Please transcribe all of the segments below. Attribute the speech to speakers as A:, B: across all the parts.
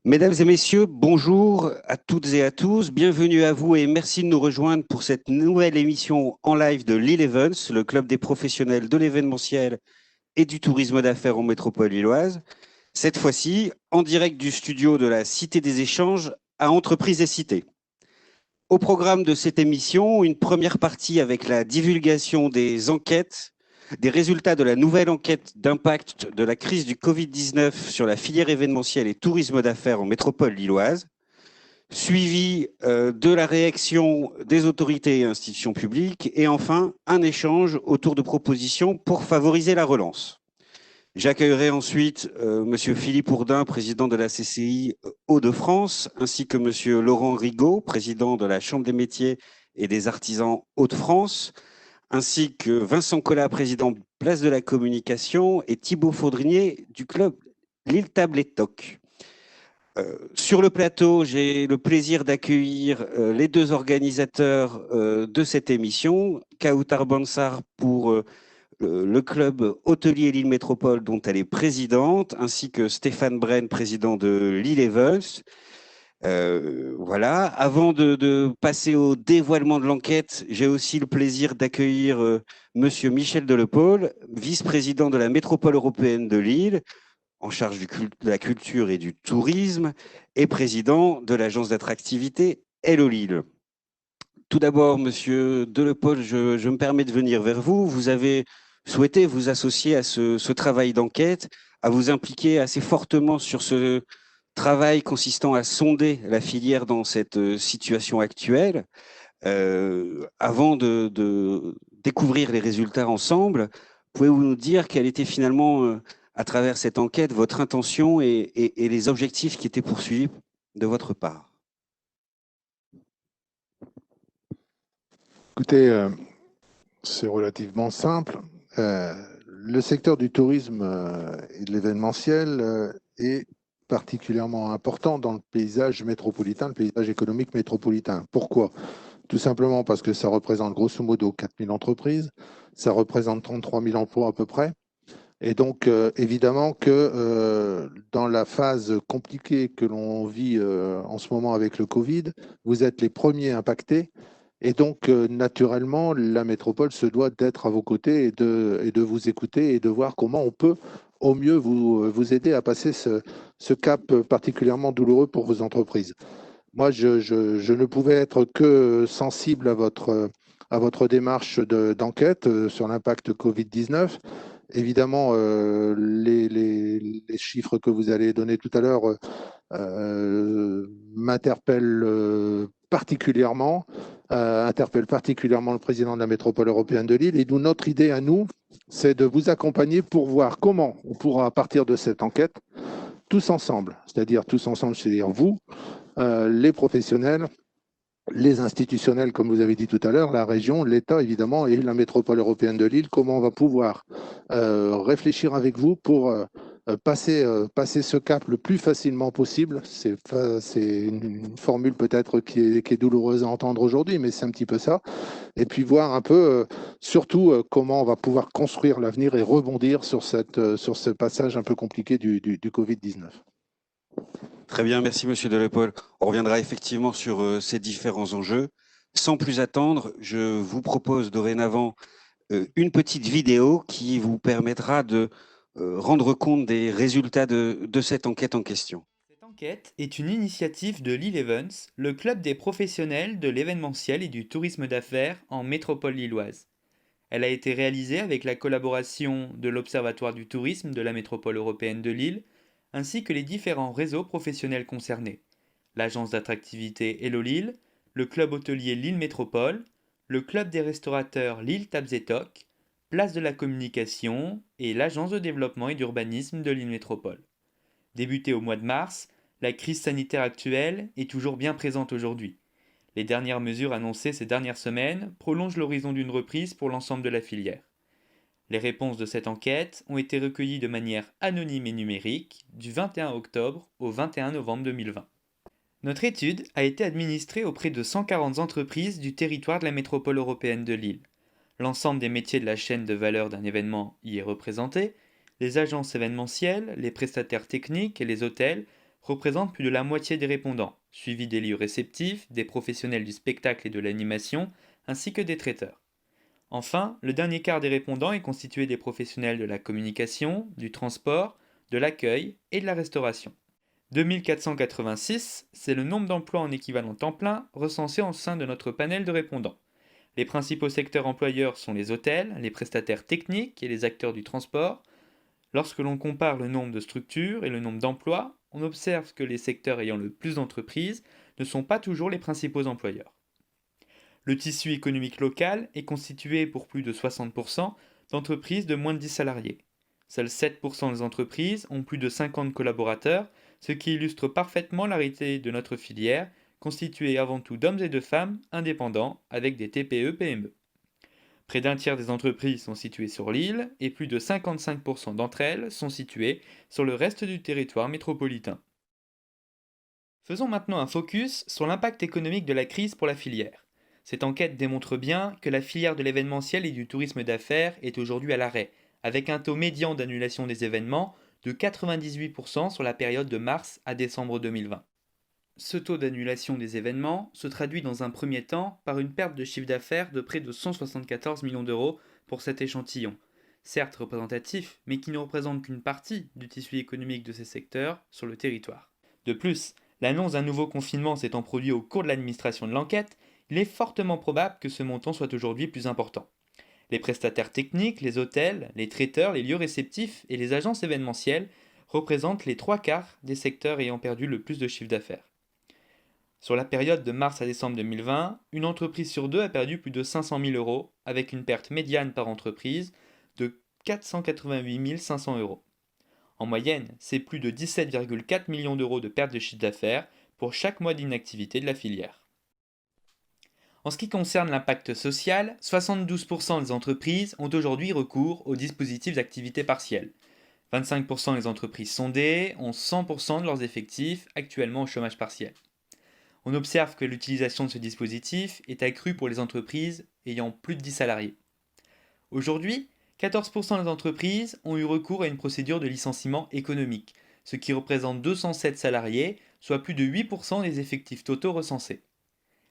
A: Mesdames et messieurs, bonjour à toutes et à tous. Bienvenue à vous et merci de nous rejoindre pour cette nouvelle émission en live de Lille Events, le club des professionnels de l'événementiel et du tourisme d'affaires en métropole lilloise. Cette fois-ci, en direct du studio de la Cité des Échanges à Entreprises et Cités. Au programme de cette émission, une première partie avec la divulgation des enquêtes, des résultats de la nouvelle enquête d'impact de la crise du Covid-19 sur la filière événementielle et tourisme d'affaires en métropole lilloise, suivi de la réaction des autorités et institutions publiques, et enfin un échange autour de propositions pour favoriser la relance. J'accueillerai ensuite Monsieur Philippe Ourdin, président de la CCI Hauts-de-France, ainsi que Monsieur Laurent Rigaud, président de la Chambre des métiers et des artisans Hauts-de-France, ainsi que Vincent Collat, président Place de la Communication, et Thibaut Faudrinier du club Lille Table et Toc. Sur le plateau, j'ai le plaisir d'accueillir les deux organisateurs de cette émission, Kautar Bansar pour le club hôtelier Lille Métropole dont elle est présidente, ainsi que Stéphane Brenne, président de Lille Events. Voilà. Avant de passer au dévoilement de l'enquête, j'ai aussi le plaisir d'accueillir Monsieur Michel Delepaule, vice-président de la métropole européenne de Lille, en charge de la culture et du tourisme, et président de l'agence d'attractivité Hello Lille. Tout d'abord, Monsieur Delepaule, je me permets de venir vers vous. Vous avez souhaité vous associer à ce travail d'enquête, à vous impliquer assez fortement sur ce travail consistant à sonder la filière dans cette situation actuelle. Avant de découvrir les résultats ensemble, pouvez-vous nous dire quelle était finalement, à travers cette enquête, votre intention et les objectifs qui étaient poursuivis de votre part?
B: Écoutez, c'est relativement simple. Le secteur du tourisme et de l'événementiel est particulièrement important dans le paysage métropolitain, le paysage économique métropolitain. Pourquoi? Tout simplement parce que ça représente grosso modo 4000 entreprises, ça représente 33 000 emplois à peu près. Et donc, évidemment que dans la phase compliquée que l'on vit en ce moment avec le Covid, vous êtes les premiers impactés. Et donc, naturellement, la métropole se doit d'être à vos côtés et de vous écouter et de voir comment on peut au mieux vous aider à passer ce cap particulièrement douloureux pour vos entreprises. Moi, je ne pouvais être que sensible à votre démarche d'enquête sur l'impact Covid-19. Évidemment, les chiffres que vous allez donner tout à l'heure m'interpellent interpellent particulièrement le président de la métropole européenne de Lille. Et d'où notre idée à nous, c'est de vous accompagner pour voir comment on pourra, à partir de cette enquête, tous ensemble, c'est-à-dire vous, les professionnels, les institutionnels, comme vous avez dit tout à l'heure, la région, l'État évidemment et la métropole européenne de Lille, comment on va pouvoir réfléchir avec vous pour passer ce cap le plus facilement possible. C'est une formule peut-être qui est douloureuse à entendre aujourd'hui, mais c'est un petit peu ça. Et puis voir un peu surtout comment on va pouvoir construire l'avenir et rebondir sur ce passage un peu compliqué du Covid-19.
A: Très bien, merci Monsieur Delepaule. On reviendra effectivement sur ces différents enjeux. Sans plus attendre, je vous propose dorénavant une petite vidéo qui vous permettra de rendre compte des résultats de cette enquête en question.
C: Cette enquête est une initiative de Lille Events, le club des professionnels de l'événementiel et du tourisme d'affaires en métropole lilloise. Elle a été réalisée avec la collaboration de l'Observatoire du tourisme de la métropole européenne de Lille, ainsi que les différents réseaux professionnels concernés, l'agence d'attractivité Hello Lille, le club hôtelier Lille Métropole, le club des restaurateurs Lille Tables et Toc, Place de la Communication et l'agence de développement et d'urbanisme de Lille Métropole. Débutée au mois de mars, la crise sanitaire actuelle est toujours bien présente aujourd'hui. Les dernières mesures annoncées ces dernières semaines prolongent l'horizon d'une reprise pour l'ensemble de la filière. Les réponses de cette enquête ont été recueillies de manière anonyme et numérique du 21 octobre au 21 novembre 2020. Notre étude a été administrée auprès de 140 entreprises du territoire de la métropole européenne de Lille. L'ensemble des métiers de la chaîne de valeur d'un événement y est représenté. Les agences événementielles, les prestataires techniques et les hôtels représentent plus de la moitié des répondants, suivis des lieux réceptifs, des professionnels du spectacle et de l'animation, ainsi que des traiteurs. Enfin, le dernier quart des répondants est constitué des professionnels de la communication, du transport, de l'accueil et de la restauration. 2486, c'est le nombre d'emplois en équivalent temps plein recensés au sein de notre panel de répondants. Les principaux secteurs employeurs sont les hôtels, les prestataires techniques et les acteurs du transport. Lorsque l'on compare le nombre de structures et le nombre d'emplois, on observe que les secteurs ayant le plus d'entreprises ne sont pas toujours les principaux employeurs. Le tissu économique local est constitué pour plus de 60% d'entreprises de moins de 10 salariés. Seuls 7% des entreprises ont plus de 50 collaborateurs, ce qui illustre parfaitement la réalité de notre filière, constituée avant tout d'hommes et de femmes indépendants avec des TPE-PME. Près d'un tiers des entreprises sont situées sur l'île et plus de 55% d'entre elles sont situées sur le reste du territoire métropolitain. Faisons maintenant un focus sur l'impact économique de la crise pour la filière. Cette enquête démontre bien que la filière de l'événementiel et du tourisme d'affaires est aujourd'hui à l'arrêt, avec un taux médian d'annulation des événements de 98% sur la période de mars à décembre 2020. Ce taux d'annulation des événements se traduit dans un premier temps par une perte de chiffre d'affaires de près de 174 millions d'euros pour cet échantillon, certes représentatif, mais qui ne représente qu'une partie du tissu économique de ces secteurs sur le territoire. De plus, l'annonce d'un nouveau confinement s'étant produit au cours de l'administration de l'enquête, il est fortement probable que ce montant soit aujourd'hui plus important. Les prestataires techniques, les hôtels, les traiteurs, les lieux réceptifs et les agences événementielles représentent les 3/4 des secteurs ayant perdu le plus de chiffre d'affaires. Sur la période de mars à décembre 2020, une entreprise sur deux a perdu plus de 500 000 euros, avec une perte médiane par entreprise de 488 500 euros. En moyenne, c'est plus de 17,4 millions d'euros de perte de chiffre d'affaires pour chaque mois d'inactivité de la filière. En ce qui concerne l'impact social, 72% des entreprises ont aujourd'hui recours aux dispositifs d'activité partielle. 25% des entreprises sondées ont 100% de leurs effectifs actuellement au chômage partiel. On observe que l'utilisation de ce dispositif est accrue pour les entreprises ayant plus de 10 salariés. Aujourd'hui, 14% des entreprises ont eu recours à une procédure de licenciement économique, ce qui représente 207 salariés, soit plus de 8% des effectifs totaux recensés.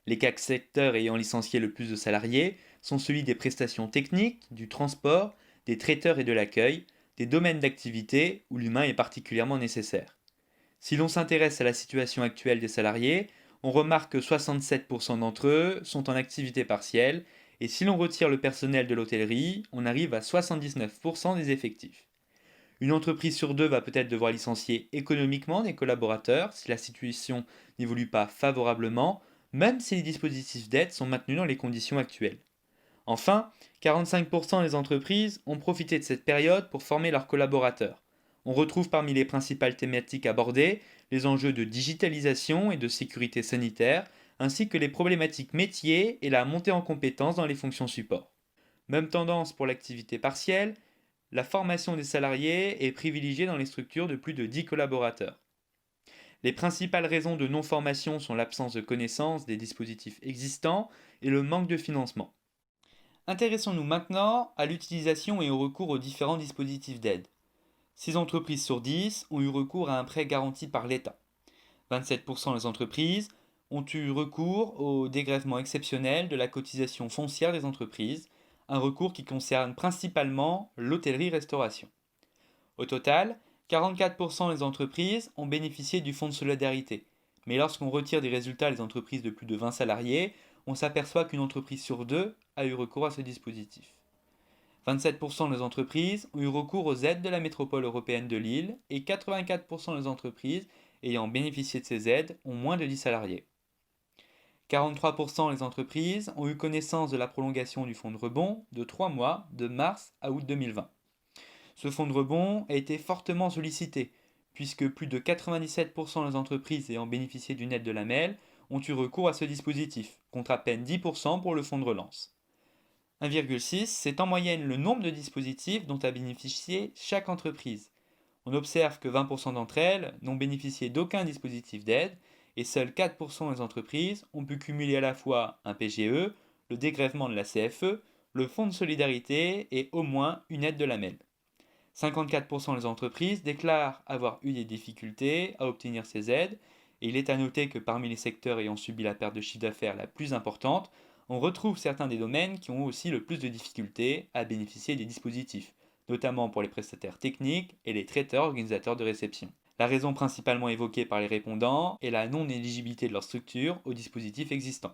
C: Les 4 secteurs ayant licencié le plus de salariés sont celui des prestations techniques, du transport, des traiteurs et de l'accueil, des domaines d'activité où l'humain est particulièrement nécessaire. Si l'on s'intéresse à la situation actuelle des salariés, on remarque que 67% d'entre eux sont en activité partielle, et si l'on retire le personnel de l'hôtellerie, on arrive à 79% des effectifs. Une entreprise sur deux va peut-être devoir licencier économiquement des collaborateurs si la situation n'évolue pas favorablement, même si les dispositifs d'aide sont maintenus dans les conditions actuelles. Enfin, 45% des entreprises ont profité de cette période pour former leurs collaborateurs. On retrouve parmi les principales thématiques abordées les enjeux de digitalisation et de sécurité sanitaire, ainsi que les problématiques métiers et la montée en compétences dans les fonctions support. Même tendance pour l'activité partielle, la formation des salariés est privilégiée dans les structures de plus de 10 collaborateurs. Les principales raisons de non-formation sont l'absence de connaissance des dispositifs existants et le manque de financement. Intéressons-nous maintenant à l'utilisation et au recours aux différents dispositifs d'aide. 6 entreprises sur 10 ont eu recours à un prêt garanti par l'État. 27% des entreprises ont eu recours au dégrèvement exceptionnel de la cotisation foncière des entreprises, un recours qui concerne principalement l'hôtellerie-restauration. Au total, 44% des entreprises ont bénéficié du fonds de solidarité, mais lorsqu'on retire des résultats les entreprises de plus de 20 salariés, on s'aperçoit qu'une entreprise sur deux a eu recours à ce dispositif. 27% des entreprises ont eu recours aux aides de la métropole européenne de Lille et 84% des entreprises ayant bénéficié de ces aides ont moins de 10 salariés. 43% des entreprises ont eu connaissance de la prolongation du fonds de rebond de 3 mois, de mars à août 2020. Ce fonds de rebond a été fortement sollicité, puisque plus de 97% des entreprises ayant bénéficié d'une aide de l'AMEL ont eu recours à ce dispositif, contre à peine 10% pour le fonds de relance. 1,6, c'est en moyenne le nombre de dispositifs dont a bénéficié chaque entreprise. On observe que 20% d'entre elles n'ont bénéficié d'aucun dispositif d'aide et seuls 4% des entreprises ont pu cumuler à la fois un PGE, le dégrèvement de la CFE, le fonds de solidarité et au moins une aide de l'AMEL. 54% des entreprises déclarent avoir eu des difficultés à obtenir ces aides, et il est à noter que parmi les secteurs ayant subi la perte de chiffre d'affaires la plus importante, on retrouve certains des domaines qui ont aussi le plus de difficultés à bénéficier des dispositifs, notamment pour les prestataires techniques et les traiteurs organisateurs de réception. La raison principalement évoquée par les répondants est la non-éligibilité de leur structure aux dispositifs existants.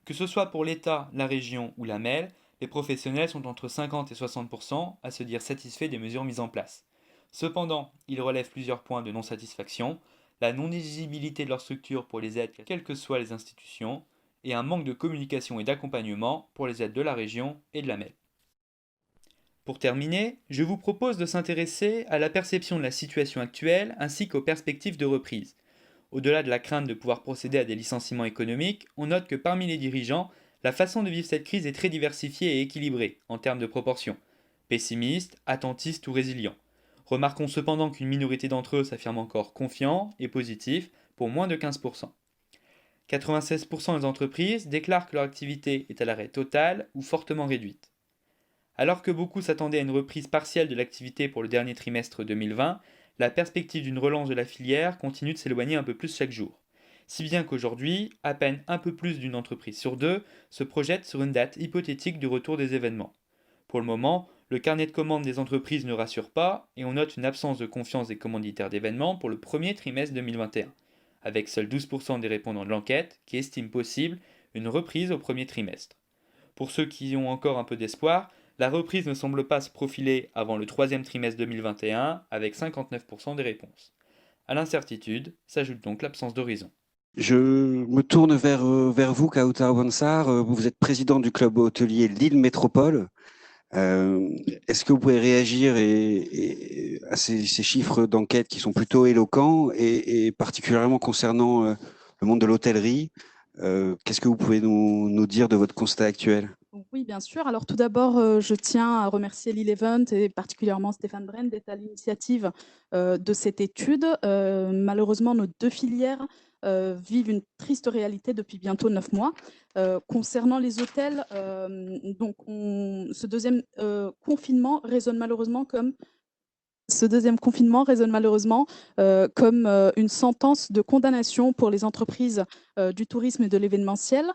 C: Que ce soit pour l'État, la région ou la MEL, les professionnels sont entre 50 et 60% à se dire satisfaits des mesures mises en place. Cependant, ils relèvent plusieurs points de non-satisfaction, la non-éligibilité de leur structure pour les aides quelles que soient les institutions, et un manque de communication et d'accompagnement pour les aides de la région et de la MEL. Pour terminer, je vous propose de s'intéresser à la perception de la situation actuelle ainsi qu'aux perspectives de reprise. Au-delà de la crainte de pouvoir procéder à des licenciements économiques, on note que parmi les dirigeants, la façon de vivre cette crise est très diversifiée et équilibrée en termes de proportions. Pessimistes, attentistes ou résilients. Remarquons cependant qu'une minorité d'entre eux s'affirment encore confiants et positifs pour moins de 15%. 96% des entreprises déclarent que leur activité est à l'arrêt total ou fortement réduite. Alors que beaucoup s'attendaient à une reprise partielle de l'activité pour le dernier trimestre 2020, la perspective d'une relance de la filière continue de s'éloigner un peu plus chaque jour. Si bien qu'aujourd'hui, à peine un peu plus d'une entreprise sur deux se projette sur une date hypothétique du retour des événements. Pour le moment, le carnet de commandes des entreprises ne rassure pas et on note une absence de confiance des commanditaires d'événements pour le premier trimestre 2021, avec seuls 12% des répondants de l'enquête qui estiment possible une reprise au premier trimestre. Pour ceux qui ont encore un peu d'espoir, la reprise ne semble pas se profiler avant le troisième trimestre 2021 avec 59% des réponses. À l'incertitude s'ajoute donc l'absence d'horizon.
A: Je me tourne vers vous, Kauta Awansar. Vous êtes président du club hôtelier Lille Métropole. Est-ce que vous pouvez réagir à ces chiffres d'enquête qui sont plutôt éloquents et particulièrement concernant le monde de l'hôtellerie? Qu'est-ce que vous pouvez nous dire de votre constat actuel?
D: Oui, bien sûr. Alors tout d'abord, je tiens à remercier Lille Event et particulièrement Stéphane Brenne d'être à l'initiative de cette étude. Malheureusement, nos deux filières vivent une triste réalité depuis bientôt 9 mois. Concernant les hôtels, ce deuxième confinement résonne malheureusement comme une sentence de condamnation pour les entreprises du tourisme et de l'événementiel.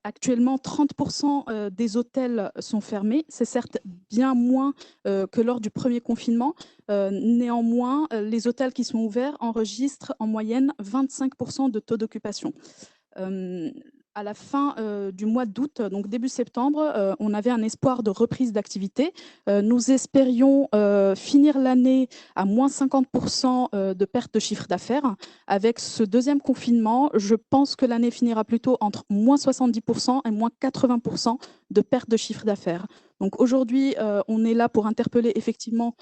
D: Actuellement, 30% des hôtels sont fermés. C'est certes bien moins que lors du premier confinement. Néanmoins, les hôtels qui sont ouverts enregistrent en moyenne 25% de taux d'occupation. À la fin du mois d'août, donc début septembre, on avait un espoir de reprise d'activité. Nous espérions finir l'année à moins 50% de perte de chiffre d'affaires. Avec ce deuxième confinement, je pense que l'année finira plutôt entre moins 70% et moins 80% de perte de chiffre d'affaires. Donc aujourd'hui, on est là pour interpeller effectivement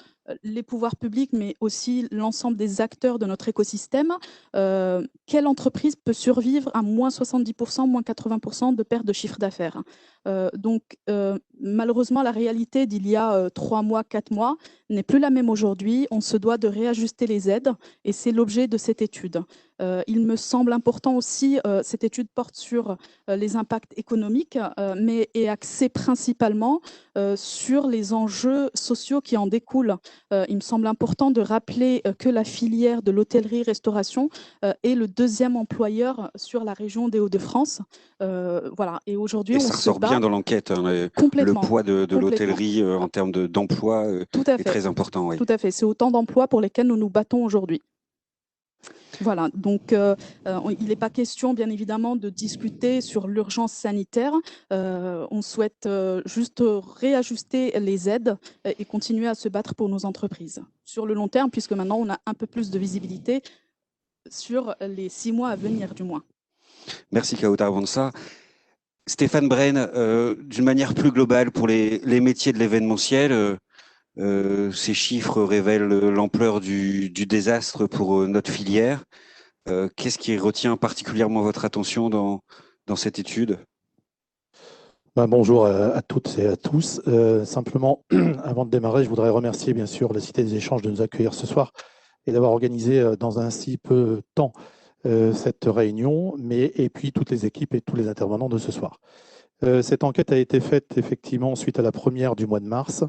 D: les pouvoirs publics, mais aussi l'ensemble des acteurs de notre écosystème. Quelle entreprise peut survivre à moins 70%, moins 80% de perte de chiffre d'affaires? Malheureusement, la réalité d'il y a 3 mois, 4 mois n'est plus la même aujourd'hui. On se doit de réajuster les aides et c'est l'objet de cette étude. Il me semble important aussi, cette étude porte sur les impacts économiques, mais est axée principalement sur les enjeux sociaux qui en découlent. Il me semble important de rappeler que la filière de l'hôtellerie-restauration est le deuxième employeur sur la région des Hauts-de-France. Voilà. Et aujourd'hui,
A: ça ressort bien dans l'enquête. Hein, le poids de l'hôtellerie en termes d'emploi est très important. Oui.
D: Tout à fait. C'est autant d'emplois pour lesquels nous nous battons aujourd'hui. Voilà, donc il n'est pas question, bien évidemment, de discuter sur l'urgence sanitaire. On souhaite juste réajuster les aides et continuer à se battre pour nos entreprises sur le long terme, puisque maintenant on a un peu plus de visibilité sur les 6 mois à venir, du moins.
A: Merci, Kauta Awansar. Stéphane Brenne, d'une manière plus globale pour les métiers de l'événementiel, ces chiffres révèlent l'ampleur du désastre pour notre filière. Qu'est-ce qui retient particulièrement votre attention dans cette étude?
E: Bonjour à toutes et à tous. Simplement, avant de démarrer, je voudrais remercier bien sûr la Cité des Échanges de nous accueillir ce soir et d'avoir organisé dans un si peu de temps cette réunion, et puis toutes les équipes et tous les intervenants de ce soir. Cette enquête a été faite effectivement suite à la première du mois de mars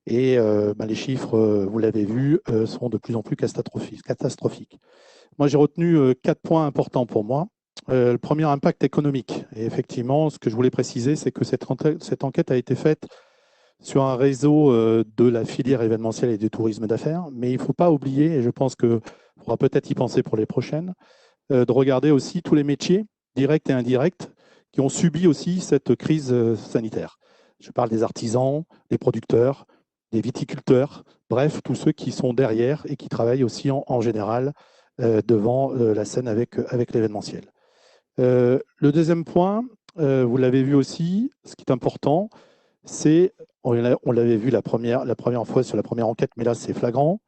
E: et les chiffres, vous l'avez vu, sont de plus en plus catastrophiques. Moi, j'ai retenu 4 points importants pour moi. Le premier, impact économique. Et effectivement, ce que je voulais préciser, c'est que cette enquête a été faite sur un réseau de la filière événementielle et du tourisme d'affaires, mais il ne faut pas oublier, et je pense qu'il faudra peut-être y penser pour les prochaines, de regarder aussi tous les métiers, directs et indirects, qui ont subi aussi cette crise sanitaire. Je parle des artisans, des producteurs, des viticulteurs, bref, tous ceux qui sont derrière et qui travaillent aussi en général devant la scène avec l'événementiel. Le deuxième point, vous l'avez vu aussi, ce qui est important, c'est, on l'avait vu la première fois sur la première enquête, mais là c'est flagrant,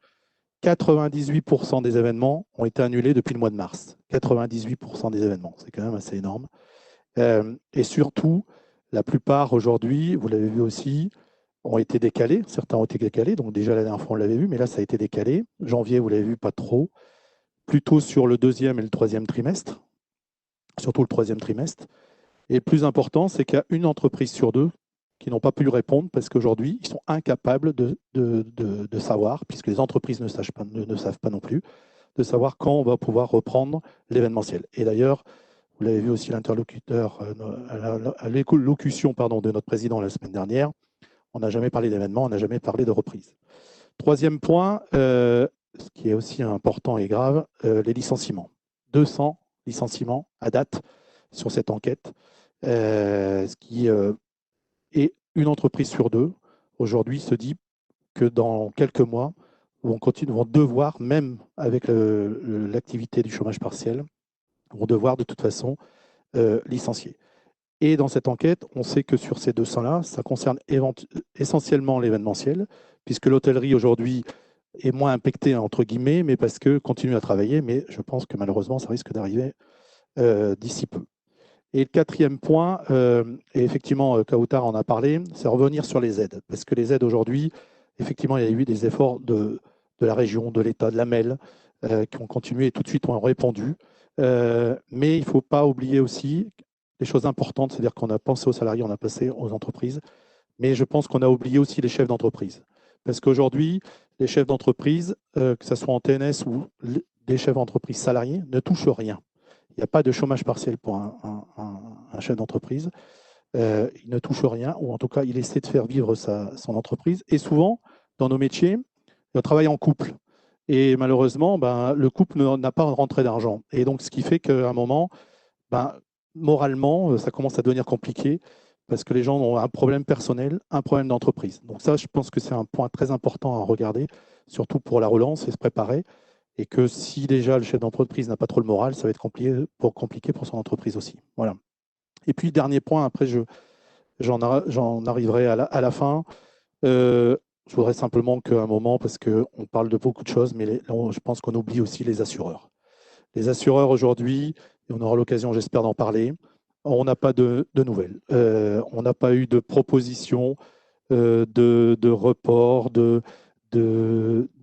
E: 98% des événements ont été annulés depuis le mois de mars. 98% des événements, c'est quand même assez énorme. Et surtout, la plupart aujourd'hui, vous l'avez vu aussi, ont été décalés. Certains ont été décalés, donc déjà la dernière fois on l'avait vu, mais là ça a été décalé. Janvier, vous l'avez vu, pas trop. Plutôt sur le deuxième et le troisième trimestre, surtout le troisième trimestre. Et le plus important, c'est qu'il y a une entreprise sur deux qui n'ont pas pu répondre parce qu'aujourd'hui, ils sont incapables de savoir, puisque les entreprises ne savent pas non plus, de savoir quand on va pouvoir reprendre l'événementiel. Et d'ailleurs, vous l'avez vu aussi l'interlocuteur, à l'élocution de notre président la semaine dernière, on n'a jamais parlé d'événement, on n'a jamais parlé de reprise. Troisième point, ce qui est aussi important et grave, les licenciements. 200 licenciements à date sur cette enquête, ce qui est une entreprise sur deux, aujourd'hui, se dit que dans quelques mois, vont devoir, même avec l'activité du chômage partiel, vont devoir de toute façon licencier. Et dans cette enquête, on sait que sur ces 200-là, ça concerne essentiellement l'événementiel, puisque l'hôtellerie aujourd'hui est moins impactée, entre guillemets, mais parce que continue à travailler, mais je pense que malheureusement, ça risque d'arriver d'ici peu. Et le quatrième point, et effectivement, Kautar en a parlé, c'est revenir sur les aides. Parce que les aides aujourd'hui, effectivement, il y a eu des efforts de la région, de l'État, de la MEL, qui ont continué et tout de suite ont répondu. Mais il ne faut pas oublier aussi les choses importantes, c'est-à-dire qu'on a pensé aux salariés, on a pensé aux entreprises, mais je pense qu'on a oublié aussi les chefs d'entreprise. Parce qu'aujourd'hui, les chefs d'entreprise, que ce soit en TNS ou les chefs d'entreprise salariés, ne touchent rien. Il n'y a pas de chômage partiel pour un chef d'entreprise. Il ne touche rien, ou en tout cas, il essaie de faire vivre son entreprise. Et souvent, dans nos métiers, on travaille en couple. Et malheureusement, le couple n'a pas de rentrée d'argent. Et donc, ce qui fait qu'à un moment, moralement, ça commence à devenir compliqué parce que les gens ont un problème personnel, un problème d'entreprise. Donc ça, je pense que c'est un point très important à regarder, surtout pour la relance et se préparer. Et que si déjà le chef d'entreprise n'a pas trop le moral, ça va être compliqué pour son entreprise aussi. Voilà. Et puis, dernier point, après, j'en arriverai à la fin. Je voudrais simplement qu'à un moment, parce qu'on parle de beaucoup de choses, mais je pense qu'on oublie aussi les assureurs. Les assureurs aujourd'hui, et on aura l'occasion, j'espère, d'en parler, on n'a pas de nouvelles. On n'a pas eu de proposition de report, de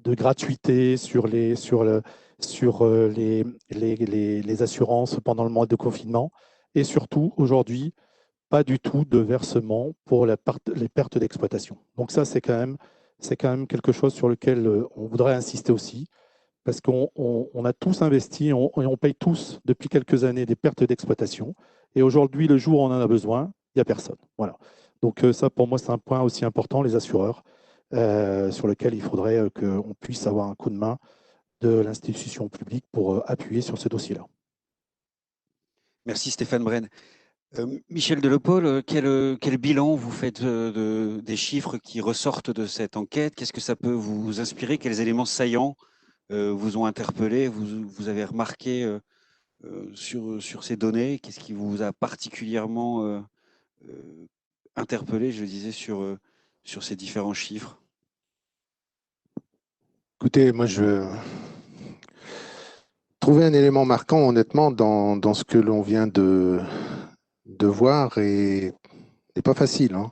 E: gratuité sur les assurances pendant le mois de confinement. Et surtout, aujourd'hui, pas du tout de versement pour les pertes d'exploitation. Donc ça, c'est quand même quelque chose sur lequel on voudrait insister aussi, parce qu'on a tous investi et on paye tous depuis quelques années des pertes d'exploitation. Et aujourd'hui, le jour où on en a besoin, il n'y a personne. Voilà. Donc ça, pour moi, c'est un point aussi important, les assureurs, sur lequel il faudrait qu'on puisse avoir un coup de main de l'institution publique pour appuyer sur ce dossier-là.
A: Merci Stéphane Brenne. Michel Delopole, quel bilan vous faites des chiffres qui ressortent de cette enquête? Qu'est-ce que ça peut vous inspirer? Quels éléments saillants vous ont interpellé, vous avez remarqué sur ces données? Qu'est-ce qui vous a particulièrement interpellé, je disais, sur ces différents chiffres?
B: Écoutez, moi, je trouvais un élément marquant, honnêtement, dans ce que l'on vient de voir et pas facile. Hein.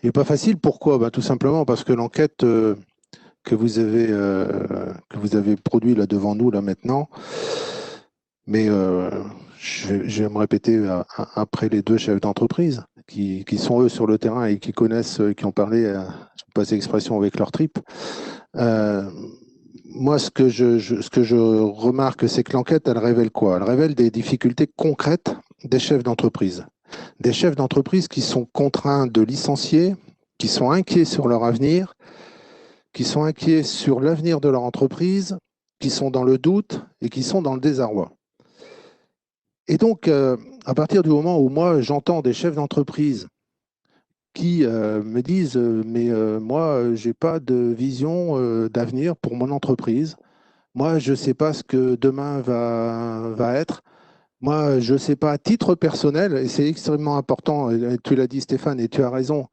B: Et pas facile, pourquoi? Tout simplement parce que l'enquête que vous avez produite là devant nous, là maintenant, mais je vais me répéter après les deux chefs d'entreprise, qui sont eux sur le terrain et qui connaissent, qui ont parlé, je passe l'expression, avec leur tripes. Moi, ce que je remarque, c'est que l'enquête, elle révèle quoi? Elle révèle des difficultés concrètes des chefs d'entreprise. Des chefs d'entreprise qui sont contraints de licencier, qui sont inquiets sur leur avenir, qui sont inquiets sur l'avenir de leur entreprise, qui sont dans le doute et qui sont dans le désarroi. Et donc, à partir du moment où moi, j'entends des chefs d'entreprise qui me disent mais moi, je n'ai pas de vision d'avenir pour mon entreprise. Moi, je ne sais pas ce que demain va être. Moi, je ne sais pas, à titre personnel, et c'est extrêmement important, et tu l'as dit Stéphane, et tu as raison,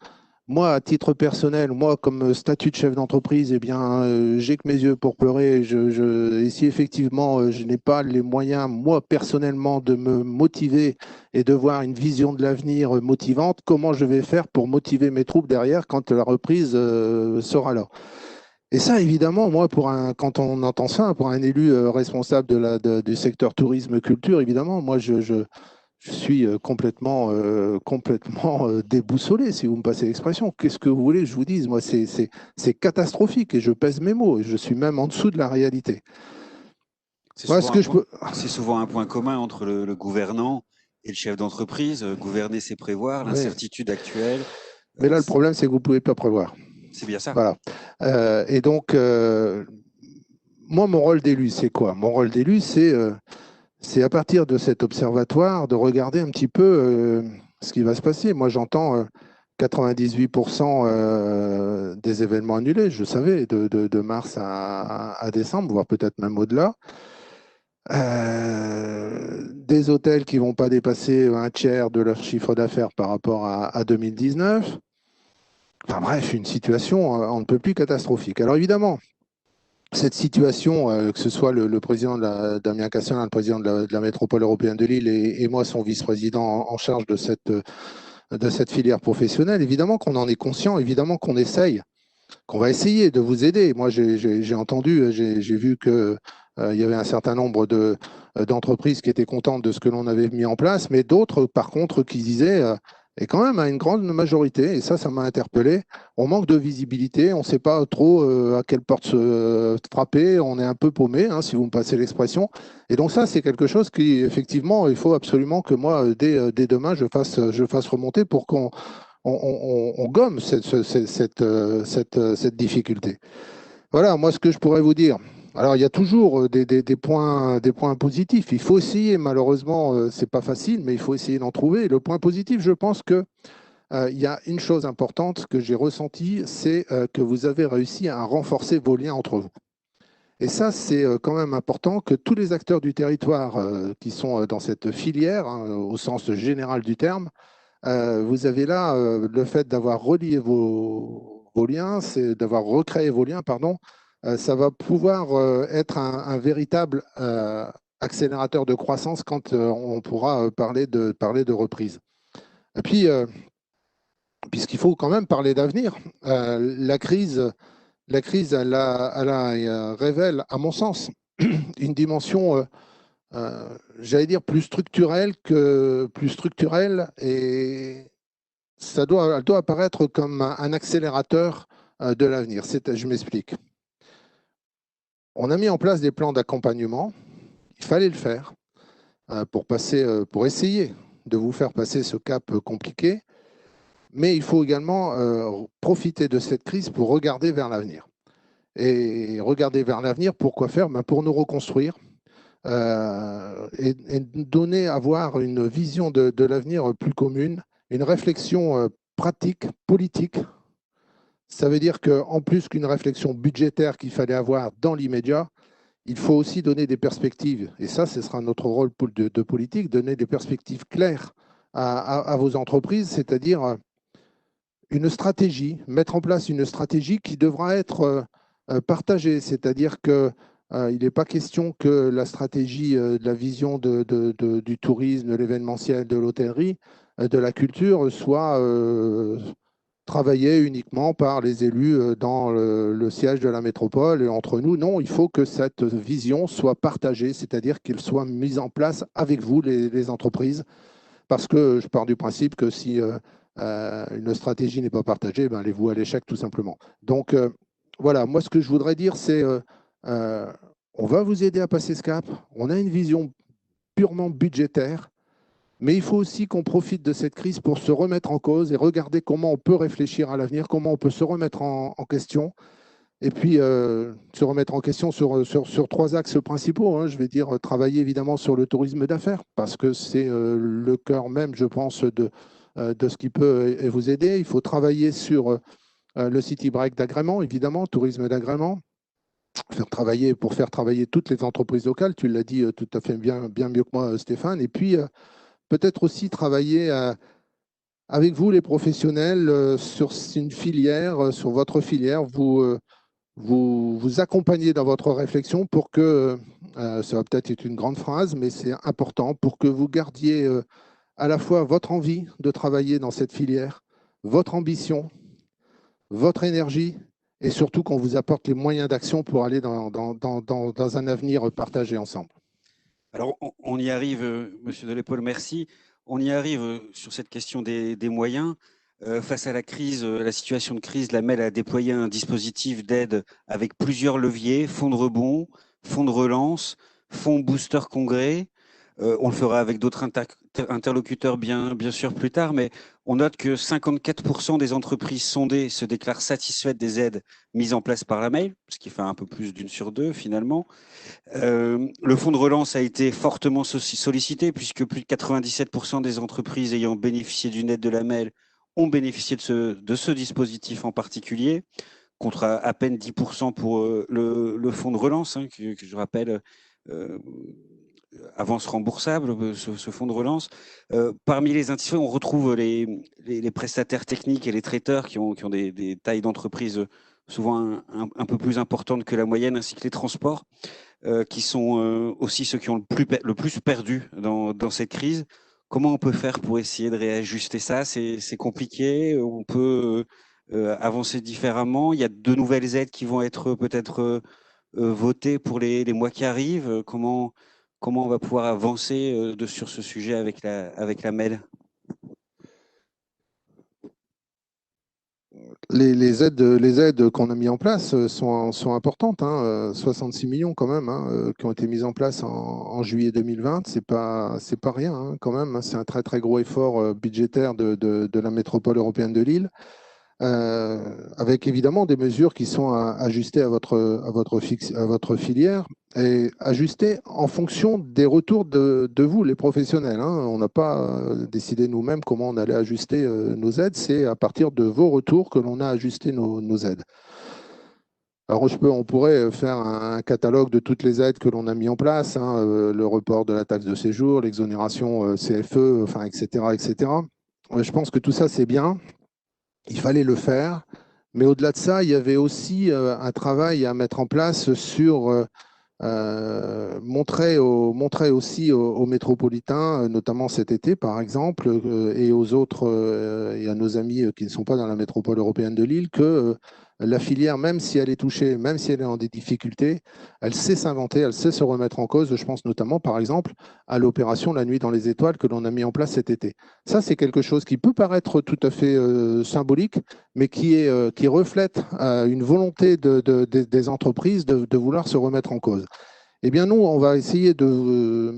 B: moi, à titre personnel, moi, comme statut de chef d'entreprise, eh bien, j'ai que mes yeux pour pleurer. Et si effectivement, je n'ai pas les moyens, moi, personnellement, de me motiver et de voir une vision de l'avenir motivante, comment je vais faire pour motiver mes troupes derrière quand la reprise sera là? Et ça, évidemment, moi, quand on entend ça, pour un élu responsable du secteur tourisme-culture, évidemment, moi, je suis complètement déboussolé, si vous me passez l'expression. Qu'est-ce que vous voulez que je vous dise? Moi, c'est catastrophique et je pèse mes mots. Et je suis même en dessous de la réalité.
A: C'est
B: Voilà
A: souvent un point commun entre le gouvernant et le chef d'entreprise. Gouverner, c'est prévoir.
B: Oui.
A: L'incertitude actuelle.
B: Mais là, le problème, c'est que vous ne pouvez pas prévoir.
A: C'est bien ça.
B: Voilà. Et donc, moi, mon rôle d'élu, c'est quoi? Mon rôle d'élu, c'est à partir de cet observatoire de regarder un petit peu ce qui va se passer. Moi, j'entends 98% des événements annulés, je savais, de mars à décembre, voire peut-être même au-delà. Des hôtels qui ne vont pas dépasser un tiers de leur chiffre d'affaires par rapport à 2019. Enfin bref, une situation on ne peut plus catastrophique. Alors évidemment, cette situation, que ce soit le président Damien Casselin, le président de la métropole européenne de Lille et moi, son vice-président en charge de cette filière professionnelle, évidemment qu'on en est conscient, évidemment qu'on va essayer de vous aider. Moi, j'ai entendu, j'ai vu qu'il y avait un certain nombre d'entreprises qui étaient contentes de ce que l'on avait mis en place, mais d'autres, par contre, qui disaient, et quand même à une grande majorité, et ça m'a interpellé, on manque de visibilité, on ne sait pas trop à quelle porte se frapper, on est un peu paumé, hein, si vous me passez l'expression. Et donc ça, c'est quelque chose qui, effectivement, il faut absolument que moi, dès demain, je fasse remonter pour qu'on gomme cette difficulté. Voilà, moi, ce que je pourrais vous dire. Alors, il y a toujours des points positifs. Il faut essayer, malheureusement, ce n'est pas facile, mais il faut essayer d'en trouver. Le point positif, je pense que il y a une chose importante que j'ai ressentie, c'est que vous avez réussi à renforcer vos liens entre vous. Et ça, c'est quand même important que tous les acteurs du territoire qui sont dans cette filière, hein, au sens général du terme, vous avez là le fait d'avoir relié vos liens, c'est d'avoir recréé vos liens, pardon, ça va pouvoir être un véritable accélérateur de croissance quand on pourra parler de reprise. Et puis, puisqu'il faut quand même parler d'avenir, la crise elle révèle, à mon sens, une dimension, j'allais dire, plus structurelle, et elle doit apparaître comme un accélérateur de l'avenir. Je m'explique. On a mis en place des plans d'accompagnement. Il fallait le faire pour essayer de vous faire passer ce cap compliqué. Mais il faut également profiter de cette crise pour regarder vers l'avenir. Et regarder vers l'avenir, pour quoi faire? Pour nous reconstruire et avoir une vision de l'avenir plus commune, une réflexion pratique, politique. Ça veut dire qu'en plus qu'une réflexion budgétaire qu'il fallait avoir dans l'immédiat, il faut aussi donner des perspectives. Et ça, ce sera notre rôle de politique, donner des perspectives claires à vos entreprises, c'est-à-dire une stratégie, mettre en place une stratégie qui devra être partagée. C'est-à-dire qu'il n'est pas question que la stratégie de la vision du tourisme, de l'événementiel, de l'hôtellerie, de la culture soit travaillée uniquement par les élus dans le siège de la métropole et entre nous. Non, il faut que cette vision soit partagée, c'est-à-dire qu'elle soit mise en place avec vous, les entreprises, parce que je pars du principe que si une stratégie n'est pas partagée, ben, elle est vouée à l'échec tout simplement. Donc voilà, moi ce que je voudrais dire, c'est on va vous aider à passer ce cap. On a une vision purement budgétaire, mais il faut aussi qu'on profite de cette crise pour se remettre en cause et regarder comment on peut réfléchir à l'avenir, comment on peut se remettre en question. Et puis, se remettre en question sur trois axes principaux. Hein. Je vais dire travailler évidemment sur le tourisme d'affaires, parce que c'est le cœur même, je pense, de ce qui peut vous aider. Il faut travailler sur le city break d'agrément, évidemment, tourisme d'agrément, pour faire travailler toutes les entreprises locales. Tu l'as dit tout à fait bien mieux que moi, Stéphane. Et puis, peut-être aussi travailler avec vous, les professionnels, sur une filière, sur votre filière, vous accompagner dans votre réflexion pour que, ça va peut-être être une grande phrase, mais c'est important, pour que vous gardiez à la fois votre envie de travailler dans cette filière, votre ambition, votre énergie, et surtout qu'on vous apporte les moyens d'action pour aller dans un avenir partagé ensemble.
A: Alors, on y arrive, Monsieur Delepol, merci. On y arrive sur cette question des moyens. Face à la crise, la situation de crise, la MEL a déployé un dispositif d'aide avec plusieurs leviers, fonds de rebond, fonds de relance, fonds booster congrès. On le fera avec d'autres interlocuteurs bien sûr plus tard, mais on note que 54% des entreprises sondées se déclarent satisfaites des aides mises en place par la MEL, ce qui fait un peu plus d'une sur deux finalement. Le fonds de relance a été fortement sollicité puisque plus de 97% des entreprises ayant bénéficié d'une aide de la MEL ont bénéficié de ce dispositif en particulier, contre à peine 10% pour le fonds de relance, hein, que je rappelle, avance remboursable, ce fonds de relance. Parmi les insatisfaits, on retrouve les prestataires techniques et les traiteurs qui ont des tailles d'entreprise souvent un peu plus importantes que la moyenne, ainsi que les transports, qui sont aussi ceux qui ont le plus perdu dans cette crise. Comment on peut faire pour essayer de réajuster ça? C'est compliqué, on peut avancer différemment. Il y a de nouvelles aides qui vont être peut-être votées pour les mois qui arrivent. Comment on va pouvoir avancer sur ce sujet avec la MEL?
B: Les aides qu'on a mis en place sont importantes, hein, 66 millions quand même, hein, qui ont été mises en place en juillet 2020. C'est pas rien, hein, quand même. Hein, c'est un très très gros effort budgétaire de la métropole européenne de Lille, avec évidemment des mesures qui sont ajustées à votre filière et ajustées en fonction des retours de vous, les professionnels. Hein. On n'a pas décidé nous-mêmes comment on allait ajuster nos aides. C'est à partir de vos retours que l'on a ajusté nos aides. Alors, on pourrait faire un catalogue de toutes les aides que l'on a mis en place, hein, le report de la taxe de séjour, l'exonération CFE, enfin, etc., etc. Je pense que tout ça, c'est bien. Il fallait le faire. Mais au-delà de ça, il y avait aussi un travail à mettre en place sur montrer aussi aux métropolitains, notamment cet été par exemple, et aux autres et à nos amis qui ne sont pas dans la métropole européenne de Lille, que la filière, même si elle est touchée, même si elle est en des difficultés, elle sait s'inventer, elle sait se remettre en cause. Je pense notamment par exemple à l'opération La Nuit dans les Étoiles que l'on a mis en place cet été. Ça, c'est quelque chose qui peut paraître tout à fait symbolique, mais qui reflète une volonté des entreprises de vouloir se remettre en cause. Eh bien, nous, on va essayer de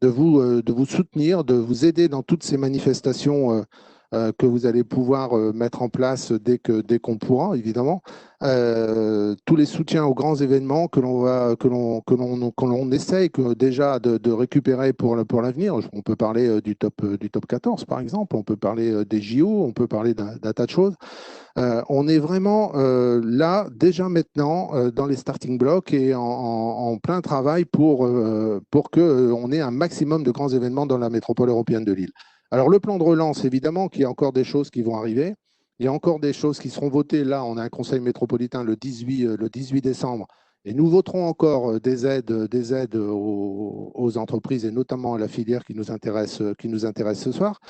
B: vous soutenir, de vous aider dans toutes ces manifestations que vous allez pouvoir mettre en place dès qu'on pourra, évidemment. Tous les soutiens aux grands événements que l'on essaye déjà de récupérer pour l'avenir. On peut parler du top 14, par exemple, on peut parler des JO, on peut parler d'un tas de choses. On est vraiment là, déjà maintenant, dans les starting blocks et en plein travail pour qu'on ait un maximum de grands événements dans la métropole européenne de Lille. Alors, le plan de relance, évidemment, qu'il y a encore des choses qui vont arriver. Il y a encore des choses qui seront votées. Là, on a un conseil métropolitain le 18 décembre. Et nous voterons encore des aides aux entreprises et notamment à la filière qui nous intéresse ce soir.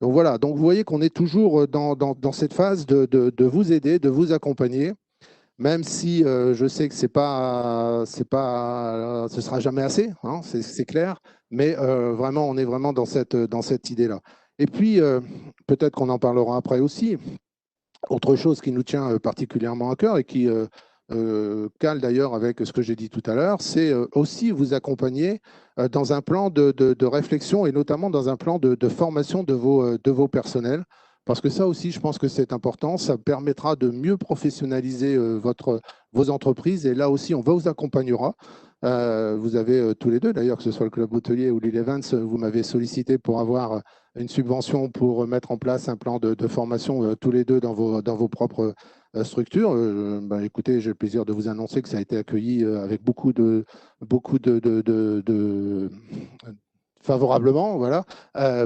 B: Donc voilà, donc vous voyez qu'on est toujours dans cette phase de vous aider, de vous accompagner, même si je sais que ce sera jamais assez, hein, c'est clair, mais vraiment, on est vraiment dans cette idée-là. Et puis, peut-être qu'on en parlera après aussi, autre chose qui nous tient particulièrement à cœur et qui cale d'ailleurs avec ce que j'ai dit tout à l'heure, c'est aussi vous accompagner dans un plan de réflexion et notamment dans un plan de formation de vos personnels. Parce que ça aussi, je pense que c'est important. Ça permettra de mieux professionnaliser vos entreprises. Et là aussi, on vous accompagnera. Vous avez tous les deux, d'ailleurs, que ce soit le Club Hôtelier ou Lille Events, vous m'avez sollicité pour avoir une subvention pour mettre en place un plan de formation tous les deux dans vos propres structures. Écoutez, j'ai le plaisir de vous annoncer que ça a été accueilli avec beaucoup de favorablement, voilà,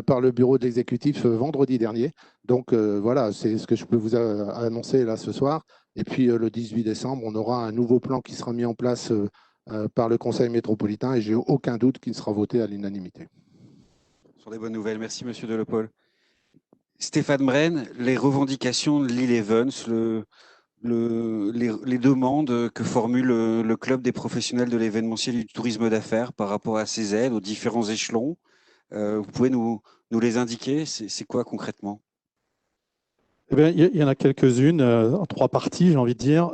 B: par le bureau de l'exécutif vendredi dernier. Donc voilà, c'est ce que je peux vous annoncer là ce soir. Et puis le 18 décembre, on aura un nouveau plan qui sera mis en place par le Conseil métropolitain et j'ai aucun doute qu'il sera voté à l'unanimité.
A: Ce sont des bonnes nouvelles. Merci, Monsieur Delepol. Stéphane Brenne, les revendications de Lille Events, les demandes que formule le club des professionnels de l'événementiel et du tourisme d'affaires par rapport à ces aides aux différents échelons, vous pouvez nous les indiquer? C'est quoi concrètement?
E: Eh bien, il y en a quelques-unes, en 3 parties, j'ai envie de dire.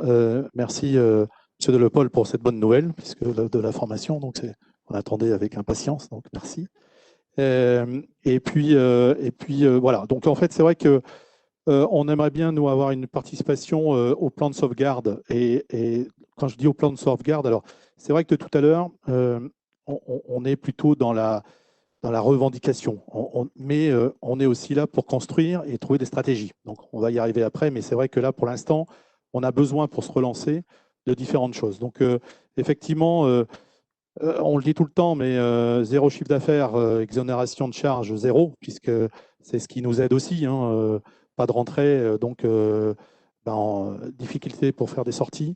E: Merci, M. Delepol, pour cette bonne nouvelle, puisque de la formation, donc on attendait avec impatience, donc merci. Et puis voilà. Donc en fait, c'est vrai que on aimerait bien nous avoir une participation au plan de sauvegarde. Et quand je dis au plan de sauvegarde, alors c'est vrai que tout à l'heure, on est plutôt dans la revendication. Mais on est aussi là pour construire et trouver des stratégies. Donc on va y arriver après, mais c'est vrai que là, pour l'instant, on a besoin pour se relancer de différentes choses. Donc effectivement, on le dit tout le temps, mais zéro chiffre d'affaires, exonération de charges, zéro, puisque c'est ce qui nous aide aussi. Pas de rentrée, donc en difficulté pour faire des sorties.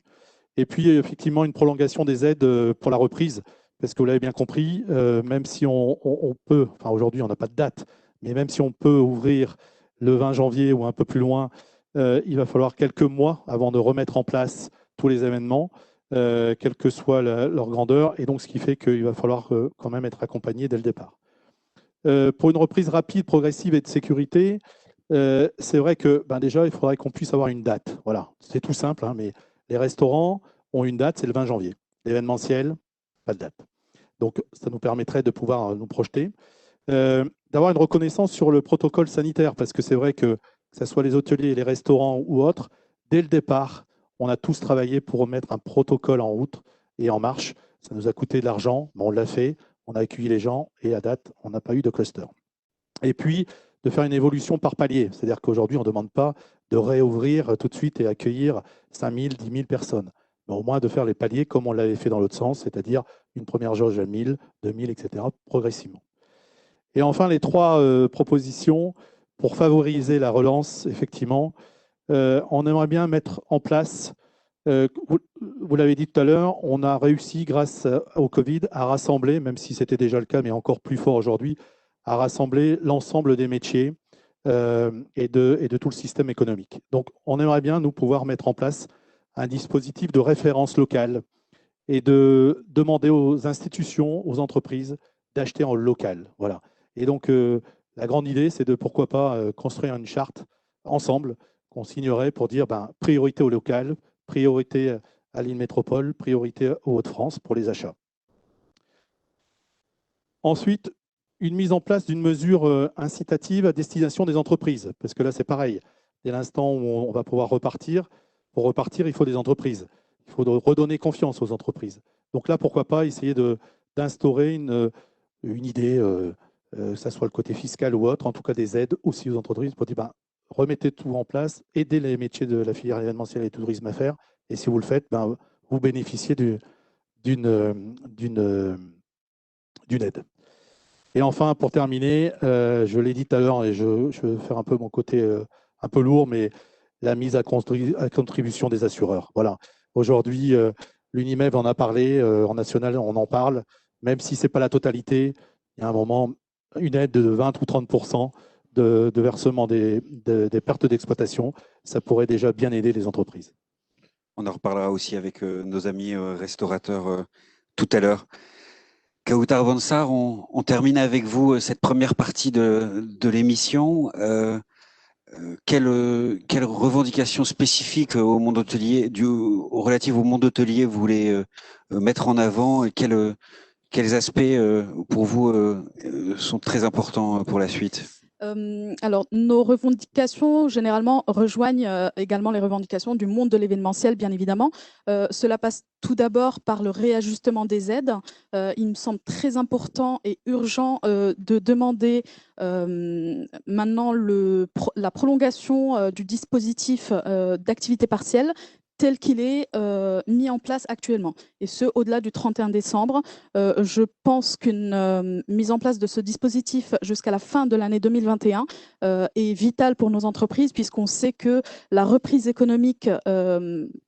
E: Et puis effectivement, une prolongation des aides pour la reprise. Parce que vous l'avez bien compris, même si on peut, enfin aujourd'hui on n'a pas de date, mais même si on peut ouvrir le 20 janvier ou un peu plus loin, il va falloir quelques mois avant de remettre en place tous les événements, quelle que soit leur grandeur, et donc ce qui fait qu'il va falloir quand même être accompagné dès le départ. Pour une reprise rapide, progressive et de sécurité, c'est vrai que déjà il faudrait qu'on puisse avoir une date. Voilà, c'est tout simple, hein, mais les restaurants ont une date, c'est le 20 janvier. L'événementiel, pas de date. Donc, ça nous permettrait de pouvoir nous projeter. D'avoir une reconnaissance sur le protocole sanitaire, parce que c'est vrai que ce soit les hôteliers, les restaurants ou autres, dès le départ, on a tous travaillé pour remettre un protocole en route et en marche. Ça nous a coûté de l'argent, mais on l'a fait, on a accueilli les gens et à date, on n'a pas eu de cluster. Et puis, de faire une évolution par palier. C'est-à-dire qu'aujourd'hui, on ne demande pas de réouvrir tout de suite et accueillir 5 000, 10 000 personnes. Mais au moins de faire les paliers comme on l'avait fait dans l'autre sens, c'est-à-dire une première jauge à 1000, 2000, etc., progressivement. Et enfin, les 3 propositions pour favoriser la relance, effectivement, on aimerait bien mettre en place, vous l'avez dit tout à l'heure, on a réussi, grâce au Covid, à rassembler, même si c'était déjà le cas, mais encore plus fort aujourd'hui, à rassembler l'ensemble des métiers et de tout le système économique. Donc, on aimerait bien, nous, pouvoir mettre en place un dispositif de référence locale et de demander aux institutions, aux entreprises d'acheter en local. Voilà. Et donc, la grande idée, c'est de, pourquoi pas, construire une charte ensemble qu'on signerait pour dire priorité au local, priorité à l'île métropole, priorité aux Hauts-de-France pour les achats. Ensuite, une mise en place d'une mesure incitative à destination des entreprises, parce que là, c'est pareil. Dès l'instant où on va pouvoir repartir, pour repartir, il faut des entreprises. Il faut redonner confiance aux entreprises. Donc là, pourquoi pas essayer d'instaurer une idée, que ce soit le côté fiscal ou autre, en tout cas des aides aussi aux entreprises pour dire remettez tout en place, aidez les métiers de la filière événementielle et tourisme à faire, et si vous le faites, vous bénéficiez d'une aide. Et enfin, pour terminer, je l'ai dit tout à l'heure, et je vais faire un peu mon côté un peu lourd, mais la mise à contribution des assureurs. Voilà. Aujourd'hui, l'UNIMEV en a parlé, en national, on en parle, même si ce n'est pas la totalité, il y a un moment, une aide de 20 ou 30% de versement des pertes d'exploitation, ça pourrait déjà bien aider les entreprises.
A: On en reparlera aussi avec nos amis restaurateurs tout à l'heure. Kautar Bansar, on termine avec vous cette première partie de l'émission. Quelles revendications spécifiques au monde hôtelier, relatives au monde hôtelier, vous voulez mettre en avant et quels aspects pour vous sont très importants pour la suite?
D: Alors, nos revendications, généralement, rejoignent également les revendications du monde de l'événementiel, bien évidemment. Cela passe tout d'abord par le réajustement des aides. Il me semble très important et urgent de demander maintenant la prolongation du dispositif d'activité partielle tel qu'il est mis en place actuellement, et ce, au-delà du 31 décembre. Je pense qu'une mise en place de ce dispositif jusqu'à la fin de l'année 2021 est vitale pour nos entreprises, puisqu'on sait que la reprise économique,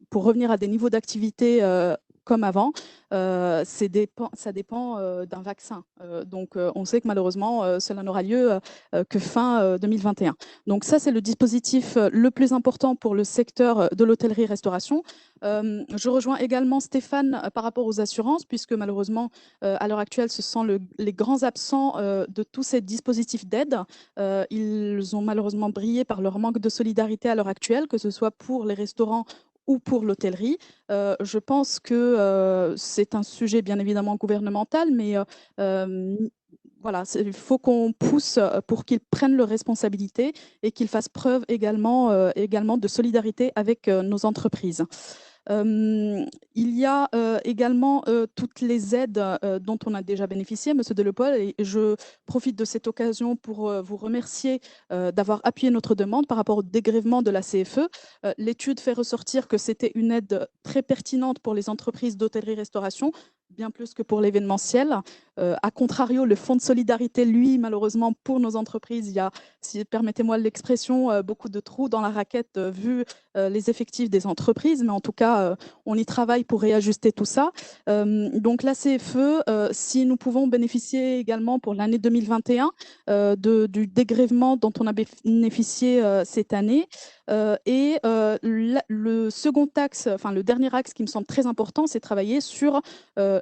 D: pour revenir à des niveaux d'activité comme avant, ça dépend d'un vaccin. Donc, on sait que malheureusement, cela n'aura lieu que fin 2021. Donc ça, c'est le dispositif le plus important pour le secteur de l'hôtellerie-restauration. Je rejoins également Stéphane par rapport aux assurances, puisque malheureusement, à l'heure actuelle, ce sont les grands absents de tous ces dispositifs d'aide. Ils ont malheureusement brillé par leur manque de solidarité à l'heure actuelle, que ce soit pour les restaurants ou pour l'hôtellerie. Je pense que c'est un sujet bien évidemment gouvernemental, mais voilà, il faut qu'on pousse pour qu'ils prennent leurs responsabilités et qu'ils fassent preuve également de solidarité avec nos entreprises. Il y a également toutes les aides dont on a déjà bénéficié, Monsieur Delepol, et je profite de cette occasion pour vous remercier d'avoir appuyé notre demande par rapport au dégrèvement de la CFE. L'étude fait ressortir que c'était une aide très pertinente pour les entreprises d'hôtellerie-restauration, bien plus que pour l'événementiel. A contrario, le fonds de solidarité, lui, malheureusement, pour nos entreprises, il y a, si permettez-moi l'expression, beaucoup de trous dans la raquette vu les effectifs des entreprises, mais en tout cas, on y travaille pour réajuster tout ça. Donc la CFE, si nous pouvons bénéficier également pour l'année 2021 du dégrèvement dont on a bénéficié cette année. Et le second axe, enfin le dernier axe qui me semble très important, c'est travailler sur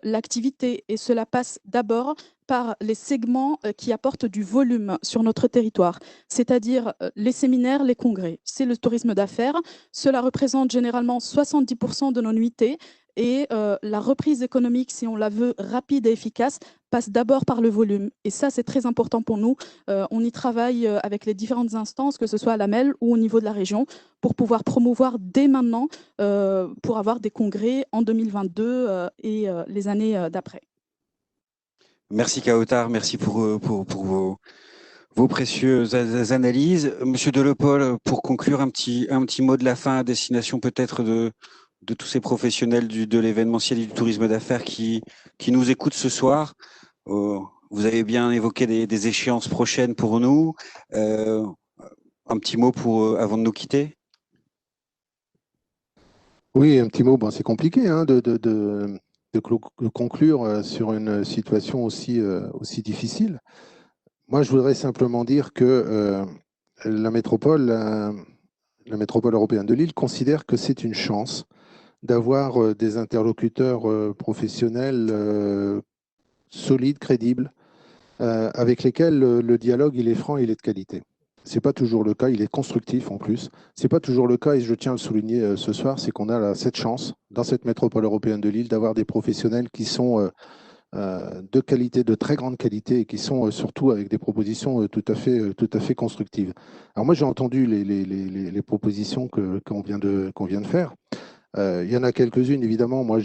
D: l'activité, et cela passe d'abord par les segments qui apportent du volume sur notre territoire, c'est-à-dire les séminaires, les congrès. C'est le tourisme d'affaires. Cela représente généralement 70% de nos nuitées, et la reprise économique, si on la veut rapide et efficace, passe d'abord par le volume. Et ça, c'est très important pour nous. On y travaille avec les différentes instances, que ce soit à la MEL ou au niveau de la région, pour pouvoir promouvoir dès maintenant, pour avoir des congrès en 2022 et les années d'après.
A: Merci Kautar, merci pour vos précieuses analyses. Monsieur Delepol, pour conclure, un petit mot de la fin à destination peut-être de tous ces professionnels de l'événementiel et du tourisme d'affaires qui nous écoutent ce soir. Vous avez bien évoqué des échéances prochaines pour nous. Un petit mot avant de nous quitter?
B: Oui, un petit mot. Bon, c'est compliqué hein, de conclure sur une situation aussi difficile. Moi, je voudrais simplement dire que la métropole européenne de Lille considère que c'est une chance d'avoir des interlocuteurs professionnels solides, crédibles, avec lesquels le dialogue il est franc, il est de qualité. Ce n'est pas toujours le cas, il est constructif en plus. Ce n'est pas toujours le cas, et je tiens à le souligner ce soir, c'est qu'on a cette chance, dans cette métropole européenne de Lille, d'avoir des professionnels qui sont de qualité, de très grande qualité, et qui sont surtout avec des propositions tout à fait constructives. Alors moi, j'ai entendu les propositions qu'on vient de faire. Il y en a quelques-unes, évidemment. Moi,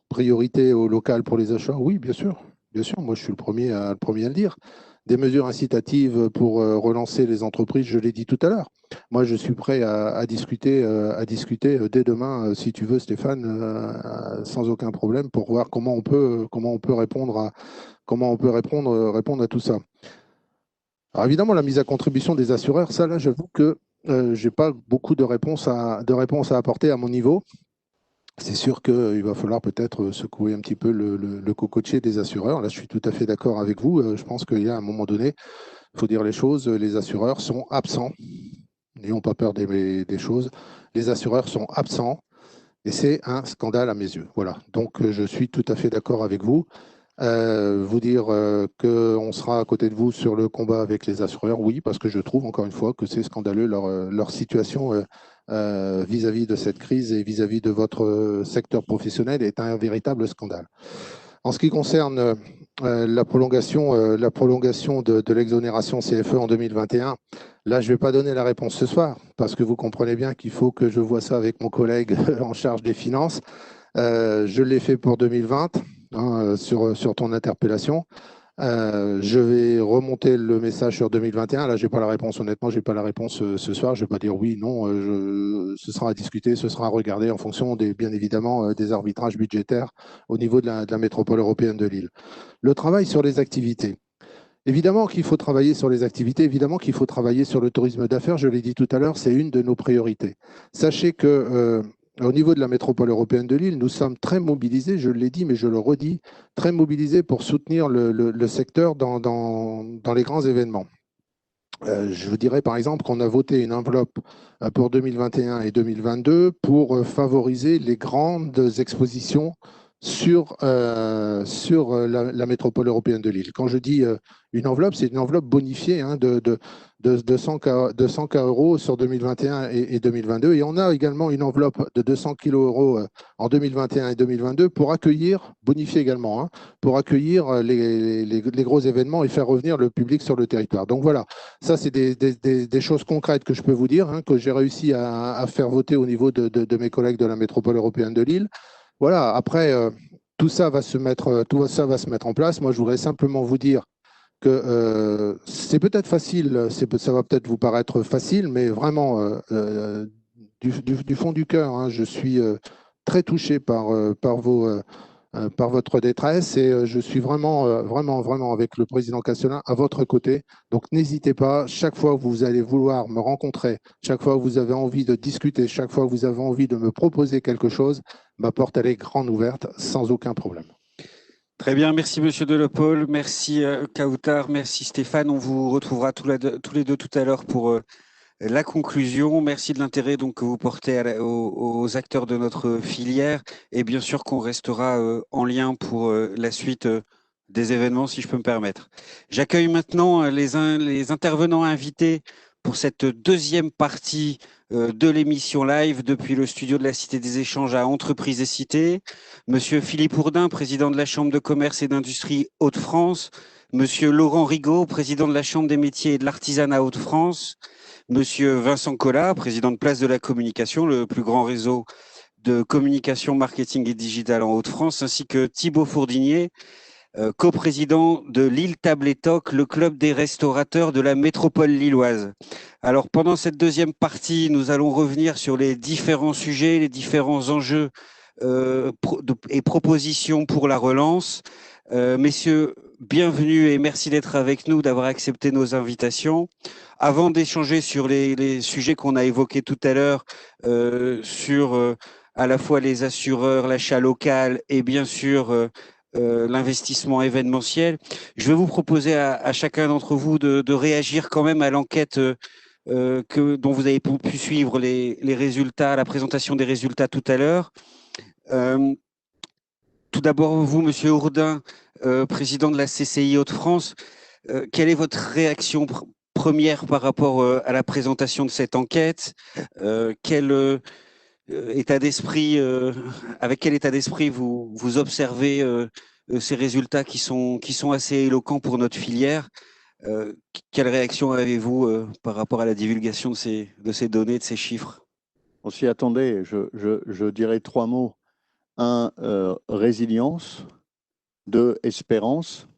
B: priorité au local pour les achats. Oui, bien sûr. Bien sûr, moi je suis le premier à le dire. Des mesures incitatives pour relancer les entreprises, je l'ai dit tout à l'heure. Moi, je suis prêt à discuter dès demain, si tu veux, Stéphane, sans aucun problème, pour voir comment on peut répondre à tout ça. Alors évidemment, la mise à contribution des assureurs, ça là, j'avoue que je n'ai pas beaucoup de réponses à apporter à mon niveau. C'est sûr qu'il va falloir peut-être secouer un petit peu le cocotier des assureurs. Là, je suis tout à fait d'accord avec vous. Je pense qu'il y a un moment donné, il faut dire les choses, les assureurs sont absents. N'ayons pas peur des choses. Les assureurs sont absents et c'est un scandale à mes yeux. Voilà. Donc, je suis tout à fait d'accord avec vous. Vous dire qu'on sera à côté de vous sur le combat avec les assureurs, oui, parce que je trouve encore une fois que c'est scandaleux leur situation vis-à-vis de cette crise et vis-à-vis de votre secteur professionnel est un véritable scandale. En ce qui concerne la prolongation de l'exonération CFE en 2021, là, je ne vais pas donner la réponse ce soir, parce que vous comprenez bien qu'il faut que je vois ça avec mon collègue en charge des finances. Je l'ai fait pour 2020, hein, sur ton interpellation. Je vais remonter le message sur 2021. Là, je n'ai pas la réponse, honnêtement, je n'ai pas la réponse ce soir. Je ne vais pas dire oui, non. Ce sera à discuter, ce sera à regarder en fonction, bien évidemment, des arbitrages budgétaires au niveau de la métropole européenne de Lille. Le travail sur les activités. Évidemment qu'il faut travailler sur les activités, évidemment qu'il faut travailler sur le tourisme d'affaires. Je l'ai dit tout à l'heure, c'est une de nos priorités. Sachez que au niveau de la métropole européenne de Lille, nous sommes très mobilisés, je l'ai dit, mais je le redis, très mobilisés pour soutenir le secteur dans les grands événements. Je vous dirais par exemple qu'on a voté une enveloppe pour 2021 et 2022 pour favoriser les grandes expositions sur la métropole européenne de Lille. Quand je dis une enveloppe, c'est une enveloppe bonifiée hein, de 100K euros sur 2021 et 2022. Et on a également une enveloppe de 200 kg euros en 2021 et 2022 pour accueillir, bonifiée également, hein, pour accueillir les gros événements et faire revenir le public sur le territoire. Donc voilà, ça c'est des choses concrètes que je peux vous dire, hein, que j'ai réussi à faire voter au niveau de mes collègues de la métropole européenne de Lille. Voilà, après, tout ça va se mettre en place. Moi, je voudrais simplement vous dire que c'est peut-être facile, ça va peut-être vous paraître facile, mais vraiment, du fond du cœur, hein, je suis très touché par votre détresse et je suis vraiment avec le président Castelin à votre côté. Donc n'hésitez pas, chaque fois que vous allez vouloir me rencontrer, chaque fois que vous avez envie de discuter, chaque fois que vous avez envie de me proposer quelque chose, ma porte elle est grande ouverte, sans aucun problème.
A: Très bien, merci Monsieur Delepol, merci Kautar, merci Stéphane. On vous retrouvera tous les deux tout à l'heure pour la conclusion. Merci de l'intérêt donc que vous portez aux acteurs de notre filière et bien sûr qu'on restera en lien pour la suite des événements, si je peux me permettre. J'accueille maintenant les intervenants invités pour cette deuxième partie de l'émission live depuis le studio de la Cité des Échanges à Entreprises et Cités. Monsieur Philippe Ourdin, président de la Chambre de commerce et d'industrie Hauts-de-France. Monsieur Laurent Rigaud, président de la Chambre des métiers et de l'artisanat Hauts-de-France. Monsieur Vincent Collat, président de Place de la Communication, le plus grand réseau de communication, marketing et digital en Hauts-de-France, ainsi que Thibaut Fourdinier, coprésident de Lille Table et Toc, le club des restaurateurs de la métropole lilloise. Alors, pendant cette deuxième partie, nous allons revenir sur les différents sujets, les différents enjeux et propositions pour la relance. Messieurs, bienvenue et merci d'être avec nous, d'avoir accepté nos invitations. Avant d'échanger sur les sujets qu'on a évoqués tout à l'heure, sur à la fois les assureurs, l'achat local et bien sûr l'investissement événementiel, je vais vous proposer à chacun d'entre vous de réagir quand même à l'enquête dont vous avez pu suivre les résultats, la présentation des résultats tout à l'heure. Tout d'abord, vous, Monsieur Ourdin, président de la CCI Hauts-de-France, quelle est votre réaction première par rapport à la présentation de cette enquête? Quel état d'esprit, avec quel état d'esprit vous observez ces résultats qui sont assez éloquents pour notre filière? Quelle réaction avez-vous par rapport à la divulgation de ces données, de ces chiffres?
F: On s'y attendait. Je dirais trois mots. 1, résilience. 2, espérance.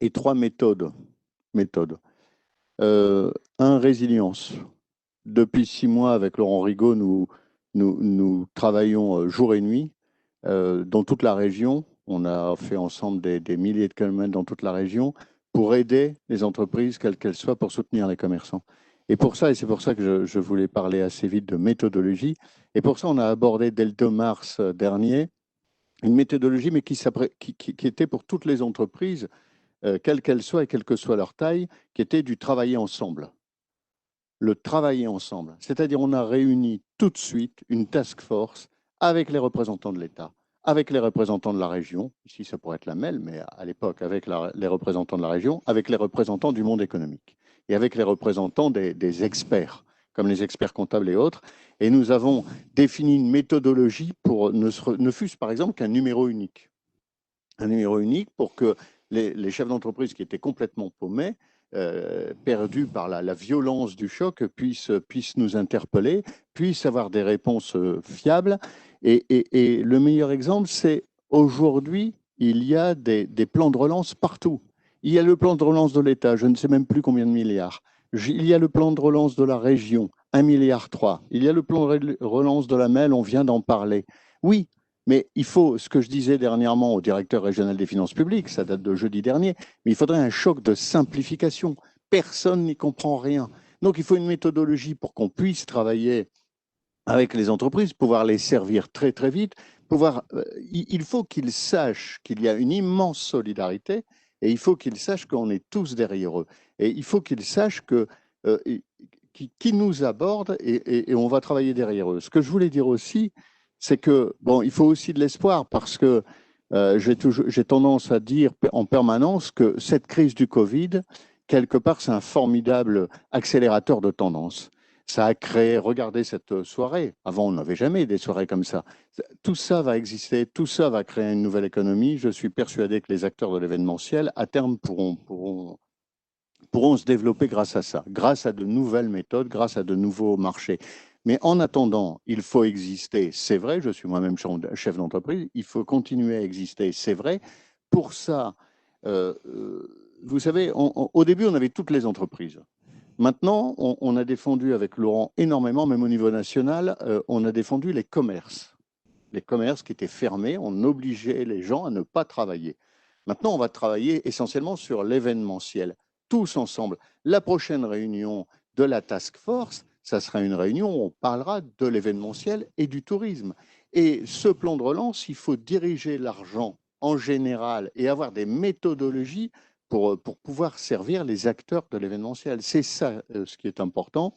F: Et 3, méthode. 1, résilience. Depuis 6 mois, avec Laurent Rigaud, nous travaillons jour et nuit dans toute la région. On a fait ensemble des milliers de kilomètres dans toute la région pour aider les entreprises, quelles qu'elles soient, pour soutenir les commerçants. Et c'est pour ça que je voulais parler assez vite de méthodologie. Et pour ça, on a abordé dès le 2 mars dernier une méthodologie, mais qui était pour toutes les entreprises, quelles qu'elles soient et quelle que soit leur taille, qui était du travailler ensemble. Le travailler ensemble. C'est-à-dire, on a réuni tout de suite une task force avec les représentants de l'État, avec les représentants de la région, ici ça pourrait être la MEL, mais à l'époque avec les représentants de la région, avec les représentants du monde économique et avec les représentants des experts, comme les experts comptables et autres. Et nous avons défini une méthodologie pour ne fût-ce par exemple qu'un numéro unique. Un numéro unique pour que les chefs d'entreprise qui étaient complètement paumés, perdus par la violence du choc, puissent nous interpeller, puissent avoir des réponses fiables. Et le meilleur exemple, c'est aujourd'hui, il y a des plans de relance partout. Il y a le plan de relance de l'État, je ne sais même plus combien de milliards. Il y a le plan de relance de la région, 1,3 milliard. Il y a le plan de relance de la MEL, on vient d'en parler. Oui, mais il faut, ce que je disais dernièrement au directeur régional des finances publiques, ça date de jeudi dernier, mais il faudrait un choc de simplification. Personne n'y comprend rien. Donc il faut une méthodologie pour qu'on puisse travailler avec les entreprises, pouvoir les servir très très vite, il faut qu'ils sachent qu'il y a une immense solidarité et il faut qu'ils sachent qu'on est tous derrière eux. Et il faut qu'ils sachent qui nous abordent et on va travailler derrière eux. Ce que je voulais dire aussi, c'est que, bon, il faut aussi de l'espoir parce que j'ai tendance à dire en permanence que cette crise du Covid, quelque part, c'est un formidable accélérateur de tendance. Ça a créé, regardez cette soirée, avant on n'avait jamais des soirées comme ça. Tout ça va exister, tout ça va créer une nouvelle économie. Je suis persuadé que les acteurs de l'événementiel, à terme, pourront se développer grâce à ça, grâce à de nouvelles méthodes, grâce à de nouveaux marchés. Mais en attendant, il faut exister, c'est vrai, je suis moi-même chef d'entreprise, il faut continuer à exister, c'est vrai. Pour ça, vous savez, au début, on avait toutes les entreprises. Maintenant, on a défendu avec Laurent énormément, même au niveau national, on a défendu les commerces. Les commerces qui étaient fermés, on obligeait les gens à ne pas travailler. Maintenant, on va travailler essentiellement sur l'événementiel, tous ensemble. La prochaine réunion de la task force, ça sera une réunion où on parlera de l'événementiel et du tourisme. Et ce plan de relance, il faut diriger l'argent en général et avoir des méthodologies pour pouvoir servir les acteurs de l'événementiel. C'est ça ce qui est important,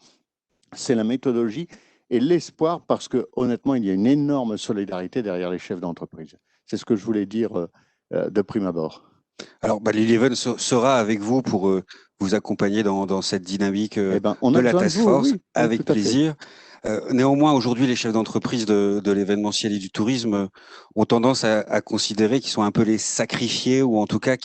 F: c'est la méthodologie et l'espoir, parce que honnêtement, il y a une énorme solidarité derrière les chefs d'entreprise. C'est ce que je voulais dire de prime abord.
A: Alors, l'Eleven sera avec vous pour vous accompagner dans cette dynamique de la task force, oui, avec plaisir. Néanmoins, aujourd'hui, les chefs d'entreprise de l'événementiel et du tourisme ont tendance à considérer qu'ils sont un peu les sacrifiés, ou en tout cas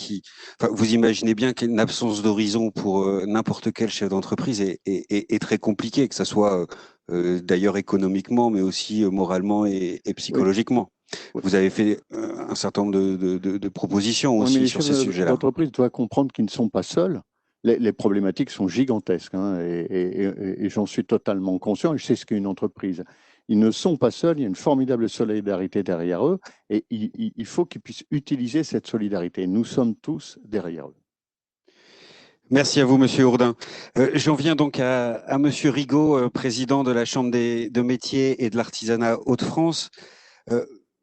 A: vous imaginez bien qu'une absence d'horizon pour n'importe quel chef d'entreprise est très compliquée, que ce soit d'ailleurs économiquement, mais aussi moralement et psychologiquement. Oui. Vous avez fait un certain nombre de propositions aussi sur ces sujets-là.
F: Les entreprises doivent comprendre qu'ils ne sont pas seuls. Les problématiques sont gigantesques et j'en suis totalement conscient et je sais ce qu'est une entreprise. Ils ne sont pas seuls, il y a une formidable solidarité derrière eux et il faut qu'ils puissent utiliser cette solidarité. Nous sommes tous derrière eux.
A: Merci à vous, Monsieur Hourdin. J'en viens donc à Monsieur Rigaud, président de la Chambre de métiers et de l'artisanat Hauts-de-France.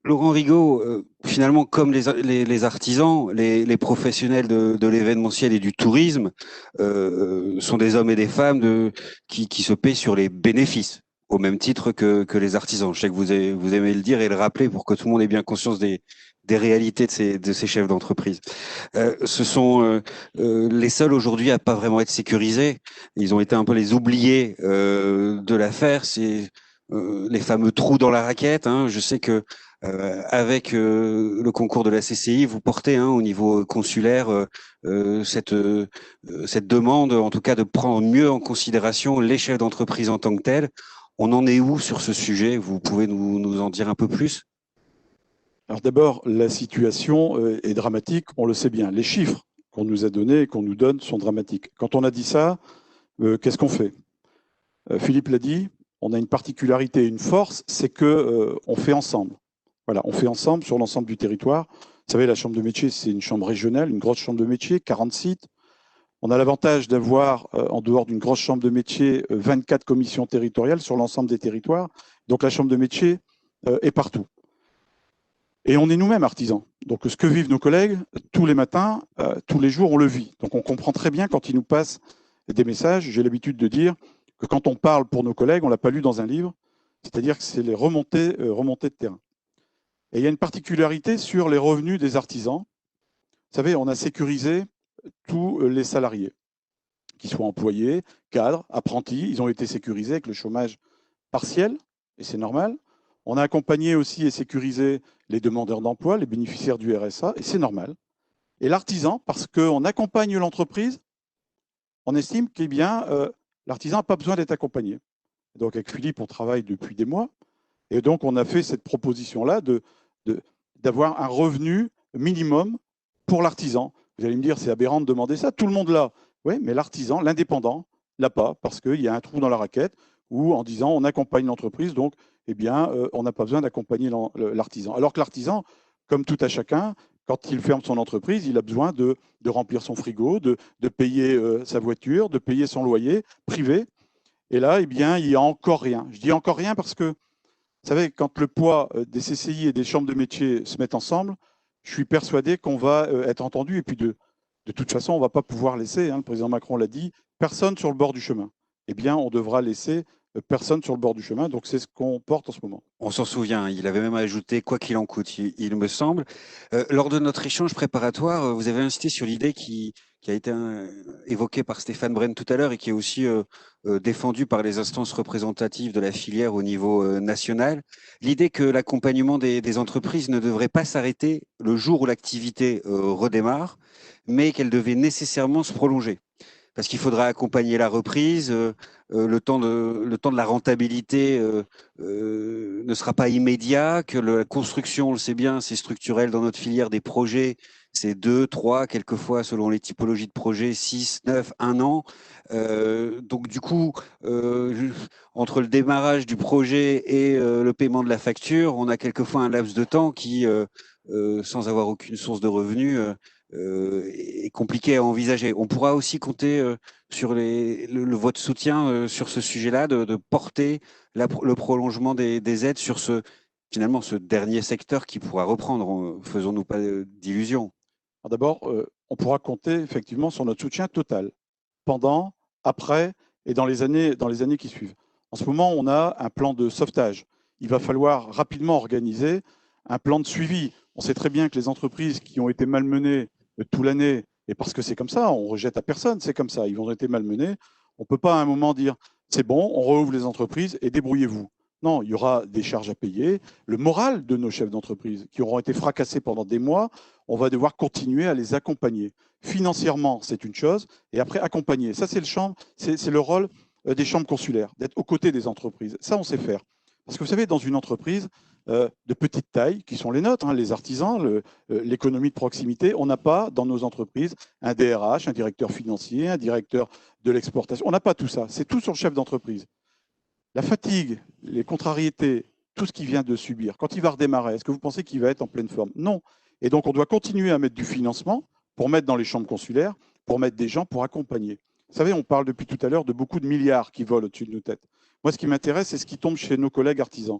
A: Laurent Rigaud, finalement, comme les artisans, les professionnels de l'événementiel et du tourisme sont des hommes et des femmes qui se paient sur les bénéfices, au même titre que les artisans. Je sais que vous aimez le dire et le rappeler pour que tout le monde ait bien conscience des réalités de ces chefs d'entreprise. Ce sont les seuls aujourd'hui à pas vraiment être sécurisés. Ils ont été un peu les oubliés de l'affaire. C'est les fameux trous dans la raquette. Je sais que avec le concours de la CCI, vous portez au niveau consulaire cette demande, en tout cas, de prendre mieux en considération les chefs d'entreprise en tant que tels. On en est où sur ce sujet? Vous pouvez nous en dire un peu plus?
E: Alors d'abord, la situation est dramatique, on le sait bien. Les chiffres qu'on nous a donnés et qu'on nous donne sont dramatiques. Quand on a dit ça, qu'est-ce qu'on fait? Philippe l'a dit, on a une particularité, une force, c'est qu'on fait ensemble. Voilà, on fait ensemble sur l'ensemble du territoire. Vous savez, la chambre de métier, c'est une chambre régionale, une grosse chambre de métier, 40 sites. On a l'avantage d'avoir, en dehors d'une grosse chambre de métier, 24 commissions territoriales sur l'ensemble des territoires. Donc la chambre de métier est partout. Et on est nous-mêmes artisans. Donc ce que vivent nos collègues, tous les matins, tous les jours, on le vit. Donc on comprend très bien quand ils nous passent des messages. J'ai l'habitude de dire que quand on parle pour nos collègues, on ne l'a pas lu dans un livre. C'est-à-dire que c'est les remontées de terrain.
G: Et il y a une particularité sur les revenus des artisans. Vous savez, on a sécurisé tous les salariés, qu'ils soient employés, cadres, apprentis. Ils ont été sécurisés avec le chômage partiel, et c'est normal. On a accompagné aussi et sécurisé les demandeurs d'emploi, les bénéficiaires du RSA, et c'est normal. Et l'artisan, parce qu'on accompagne l'entreprise, on estime que l'artisan n'a pas besoin d'être accompagné. Donc avec Philippe, on travaille depuis des mois, et donc on a fait cette proposition-là d'avoir un revenu minimum pour l'artisan. Vous allez me dire, c'est aberrant de demander ça, tout le monde l'a. Oui, mais l'artisan, l'indépendant, l'a pas, parce qu'il y a un trou dans la raquette, où en disant on accompagne l'entreprise, donc on n'a pas besoin d'accompagner l'artisan. Alors que l'artisan, comme tout à chacun, quand il ferme son entreprise, il a besoin de remplir son frigo, de payer sa voiture, de payer son loyer privé. Et là, il n'y a encore rien. Je dis encore rien parce que, vous savez, quand le poids des CCI et des chambres de métiers se mettent ensemble, je suis persuadé qu'on va être entendu. Et puis, de toute façon, on ne va pas pouvoir laisser, le président Macron l'a dit, personne sur le bord du chemin. Eh bien, on devra laisser personne sur le bord du chemin. Donc, c'est ce qu'on porte en ce moment.
A: On s'en souvient, il avait même ajouté quoi qu'il en coûte, il me semble. Lors de notre échange préparatoire, vous avez insisté sur l'idée qui a été évoquée par Stéphane Brenne tout à l'heure et qui est aussi défendue par les instances représentatives de la filière au niveau national. L'idée que l'accompagnement des entreprises ne devrait pas s'arrêter le jour où l'activité redémarre, mais qu'elle devait nécessairement se prolonger. Parce qu'il faudra accompagner la reprise, le temps de la rentabilité ne sera pas immédiat, que la construction, on le sait bien, c'est structurel dans notre filière des projets, c'est 2, 3, quelquefois selon les typologies de projets, 6, 9, 1 an. Donc du coup, entre le démarrage du projet et le paiement de la facture, on a quelquefois un laps de temps qui, sans avoir aucune source de revenus, est compliqué à envisager. On pourra aussi compter sur votre soutien sur ce sujet-là, de porter le prolongement des aides sur finalement ce dernier secteur qui pourra reprendre. Faisons-nous pas d'illusions.
G: D'abord, on pourra compter effectivement sur notre soutien total pendant, après et dans les années qui suivent. En ce moment, on a un plan de sauvetage. Il va falloir rapidement organiser un plan de suivi. On sait très bien que les entreprises qui ont été malmenées toute l'année, et parce que c'est comme ça, on rejette à personne, c'est comme ça, ils ont été malmenés. On ne peut pas à un moment dire c'est bon, on rouvre les entreprises et débrouillez-vous. Non, il y aura des charges à payer. Le moral de nos chefs d'entreprise qui auront été fracassés pendant des mois, on va devoir continuer à les accompagner. Financièrement, c'est une chose, et après accompagner. Ça, c'est le rôle des chambres consulaires, d'être aux côtés des entreprises. Ça, on sait faire. Parce que vous savez, dans une entreprise de petite taille, qui sont les nôtres, les artisans, l'économie de proximité, on n'a pas dans nos entreprises un DRH, un directeur financier, un directeur de l'exportation. On n'a pas tout ça. C'est tout sur le chef d'entreprise. La fatigue, les contrariétés, tout ce qu'il vient de subir, quand il va redémarrer, est-ce que vous pensez qu'il va être en pleine forme? Non. Et donc, on doit continuer à mettre du financement pour mettre dans les chambres consulaires, pour mettre des gens pour accompagner. Vous savez, on parle depuis tout à l'heure de beaucoup de milliards qui volent au-dessus de nos têtes. Moi, ce qui m'intéresse, c'est ce qui tombe chez nos collègues artisans.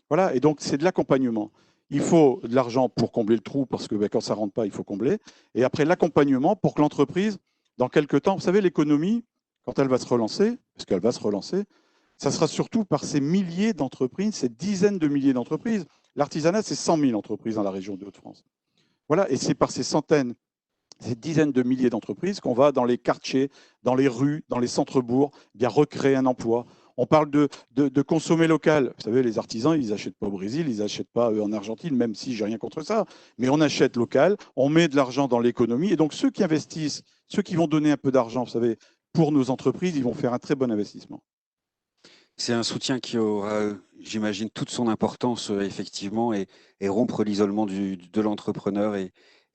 G: Voilà, et donc c'est de l'accompagnement. Il faut de l'argent pour combler le trou, parce que quand ça ne rentre pas, il faut combler. Et après, l'accompagnement pour que l'entreprise, dans quelques temps, vous savez, l'économie, quand elle va se relancer, parce qu'elle va se relancer, ça sera surtout par ces milliers d'entreprises, ces dizaines de milliers d'entreprises. L'artisanat, c'est 100 000 entreprises dans la région de Hauts-de-France. Voilà, et c'est par ces centaines, ces dizaines de milliers d'entreprises qu'on va dans les quartiers, dans les rues, dans les centres-bourgs, bien recréer un emploi. On parle de consommer local. Vous savez, les artisans, ils n'achètent pas au Brésil, ils n'achètent pas en Argentine, même si j'ai rien contre ça. Mais on achète local, on met de l'argent dans l'économie. Et donc, ceux qui investissent, ceux qui vont donner un peu d'argent, vous savez, pour nos entreprises, ils vont faire un très bon investissement.
A: C'est un soutien qui aura, j'imagine, toute son importance, effectivement, et rompre l'isolement de l'entrepreneur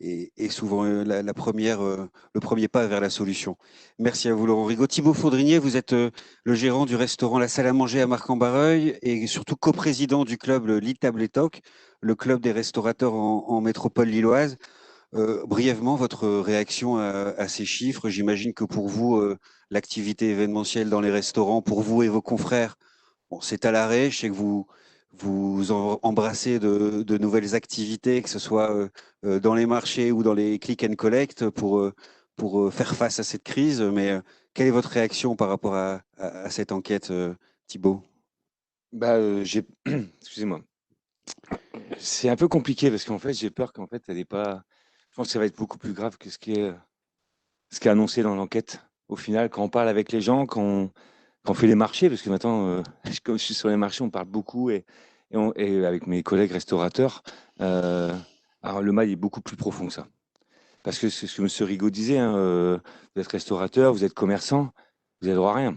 A: et souvent le premier pas vers la solution. Merci à vous, Laurent Rigaud. Thibaut Faudrinier, vous êtes le gérant du restaurant La Salle à Manger à Marc-en-Barreuil et surtout coprésident du club Lille Table et Toc, le club des restaurateurs en métropole lilloise. Brièvement, votre réaction à ces chiffres. J'imagine que pour vous, l'activité événementielle dans les restaurants, pour vous et vos confrères, bon, c'est à l'arrêt. Je sais que vous embrassez de nouvelles activités, que ce soit dans les marchés ou dans les click and collect pour faire face à cette crise. Mais quelle est votre réaction par rapport à cette enquête, Thibaut?
H: Excusez-moi. C'est un peu compliqué parce qu'en fait, j'ai peur qu'en fait, elle est pas. Je pense que ça va être beaucoup plus grave que ce qui est annoncé dans l'enquête. Au final, quand on parle avec les gens, quand on fait les marchés, parce que maintenant, comme je suis sur les marchés, on parle beaucoup et avec mes collègues restaurateurs, alors le mal est beaucoup plus profond que ça. Parce que c'est ce que M. Rigaud disait, hein, vous êtes restaurateur, vous êtes commerçant, vous n'avez droit à rien.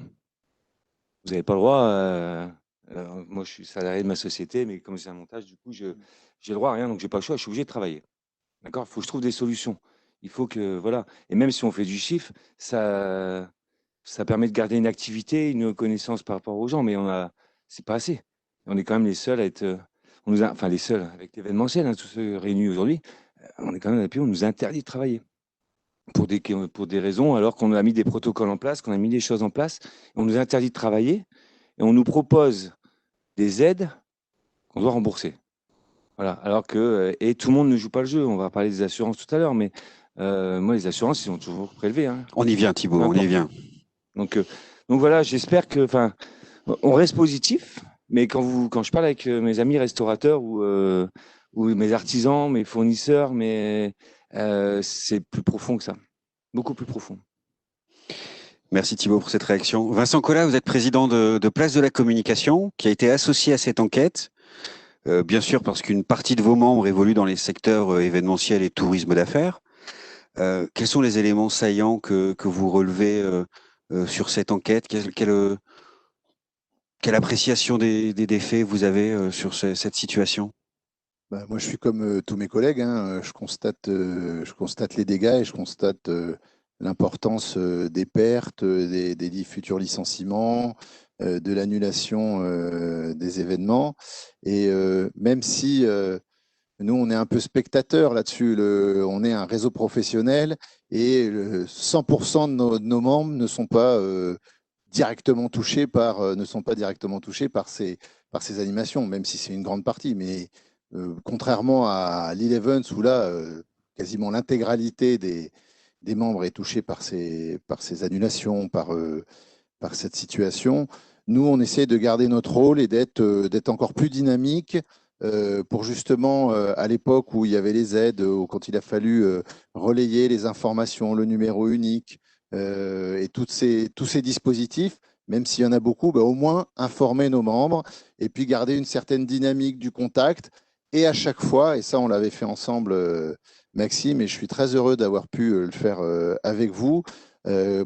H: Vous n'avez pas le droit. Moi, je suis salarié de ma société, mais comme c'est un montage, du coup, j'ai le droit à rien, donc j'ai pas le choix, je suis obligé de travailler. D'accord? Il faut que je trouve des solutions. Il faut que, voilà. Et même si on fait du chiffre, ça permet de garder une activité, une connaissance par rapport aux gens, mais c'est pas assez. On est quand même les seuls à être, enfin les seuls avec l'événementiel, hein, tous ceux réunis aujourd'hui, on est quand même on nous interdit de travailler pour des raisons, alors qu'on a mis des protocoles en place, qu'on a mis des choses en place, on nous interdit de travailler et on nous propose des aides qu'on doit rembourser. Voilà. Alors que et tout le monde ne joue pas le jeu. On va parler des assurances tout à l'heure, mais moi les assurances ils sont toujours prélevées. Hein.
A: On y vient, Thibault, on y vient.
H: Donc voilà, j'espère que, enfin, on reste positif, mais quand je parle avec mes amis restaurateurs ou mes artisans, mes fournisseurs, c'est plus profond que ça, beaucoup plus profond.
A: Merci Thibault pour cette réaction. Vincent Collat, vous êtes président de Place de la Communication, qui a été associé à cette enquête, bien sûr parce qu'une partie de vos membres évolue dans les secteurs événementiels et tourisme d'affaires. Quels sont les éléments saillants que vous relevez sur cette enquête? Quelle appréciation des faits vous avez sur cette situation?
B: Moi, je suis comme tous mes collègues, hein, je constate les dégâts et je constate l'importance des pertes, des futurs licenciements, de l'annulation des événements. Et même si nous, on est un peu spectateurs là-dessus, on est un réseau professionnel et 100% de nos membres ne sont pas directement touchés par ces animations, même si c'est une grande partie. Mais contrairement à Lille Events, où là, quasiment l'intégralité des membres est touchée par ces annulations, par cette situation, nous, on essaie de garder notre rôle et d'être encore plus dynamique pour justement, à l'époque où il y avait les aides, quand il a fallu relayer les informations, le numéro unique et tous ces dispositifs, même s'il y en a beaucoup, au moins informer nos membres et puis garder une certaine dynamique du contact. Et à chaque fois, et ça on l'avait fait ensemble, Maxime, et je suis très heureux d'avoir pu le faire avec vous,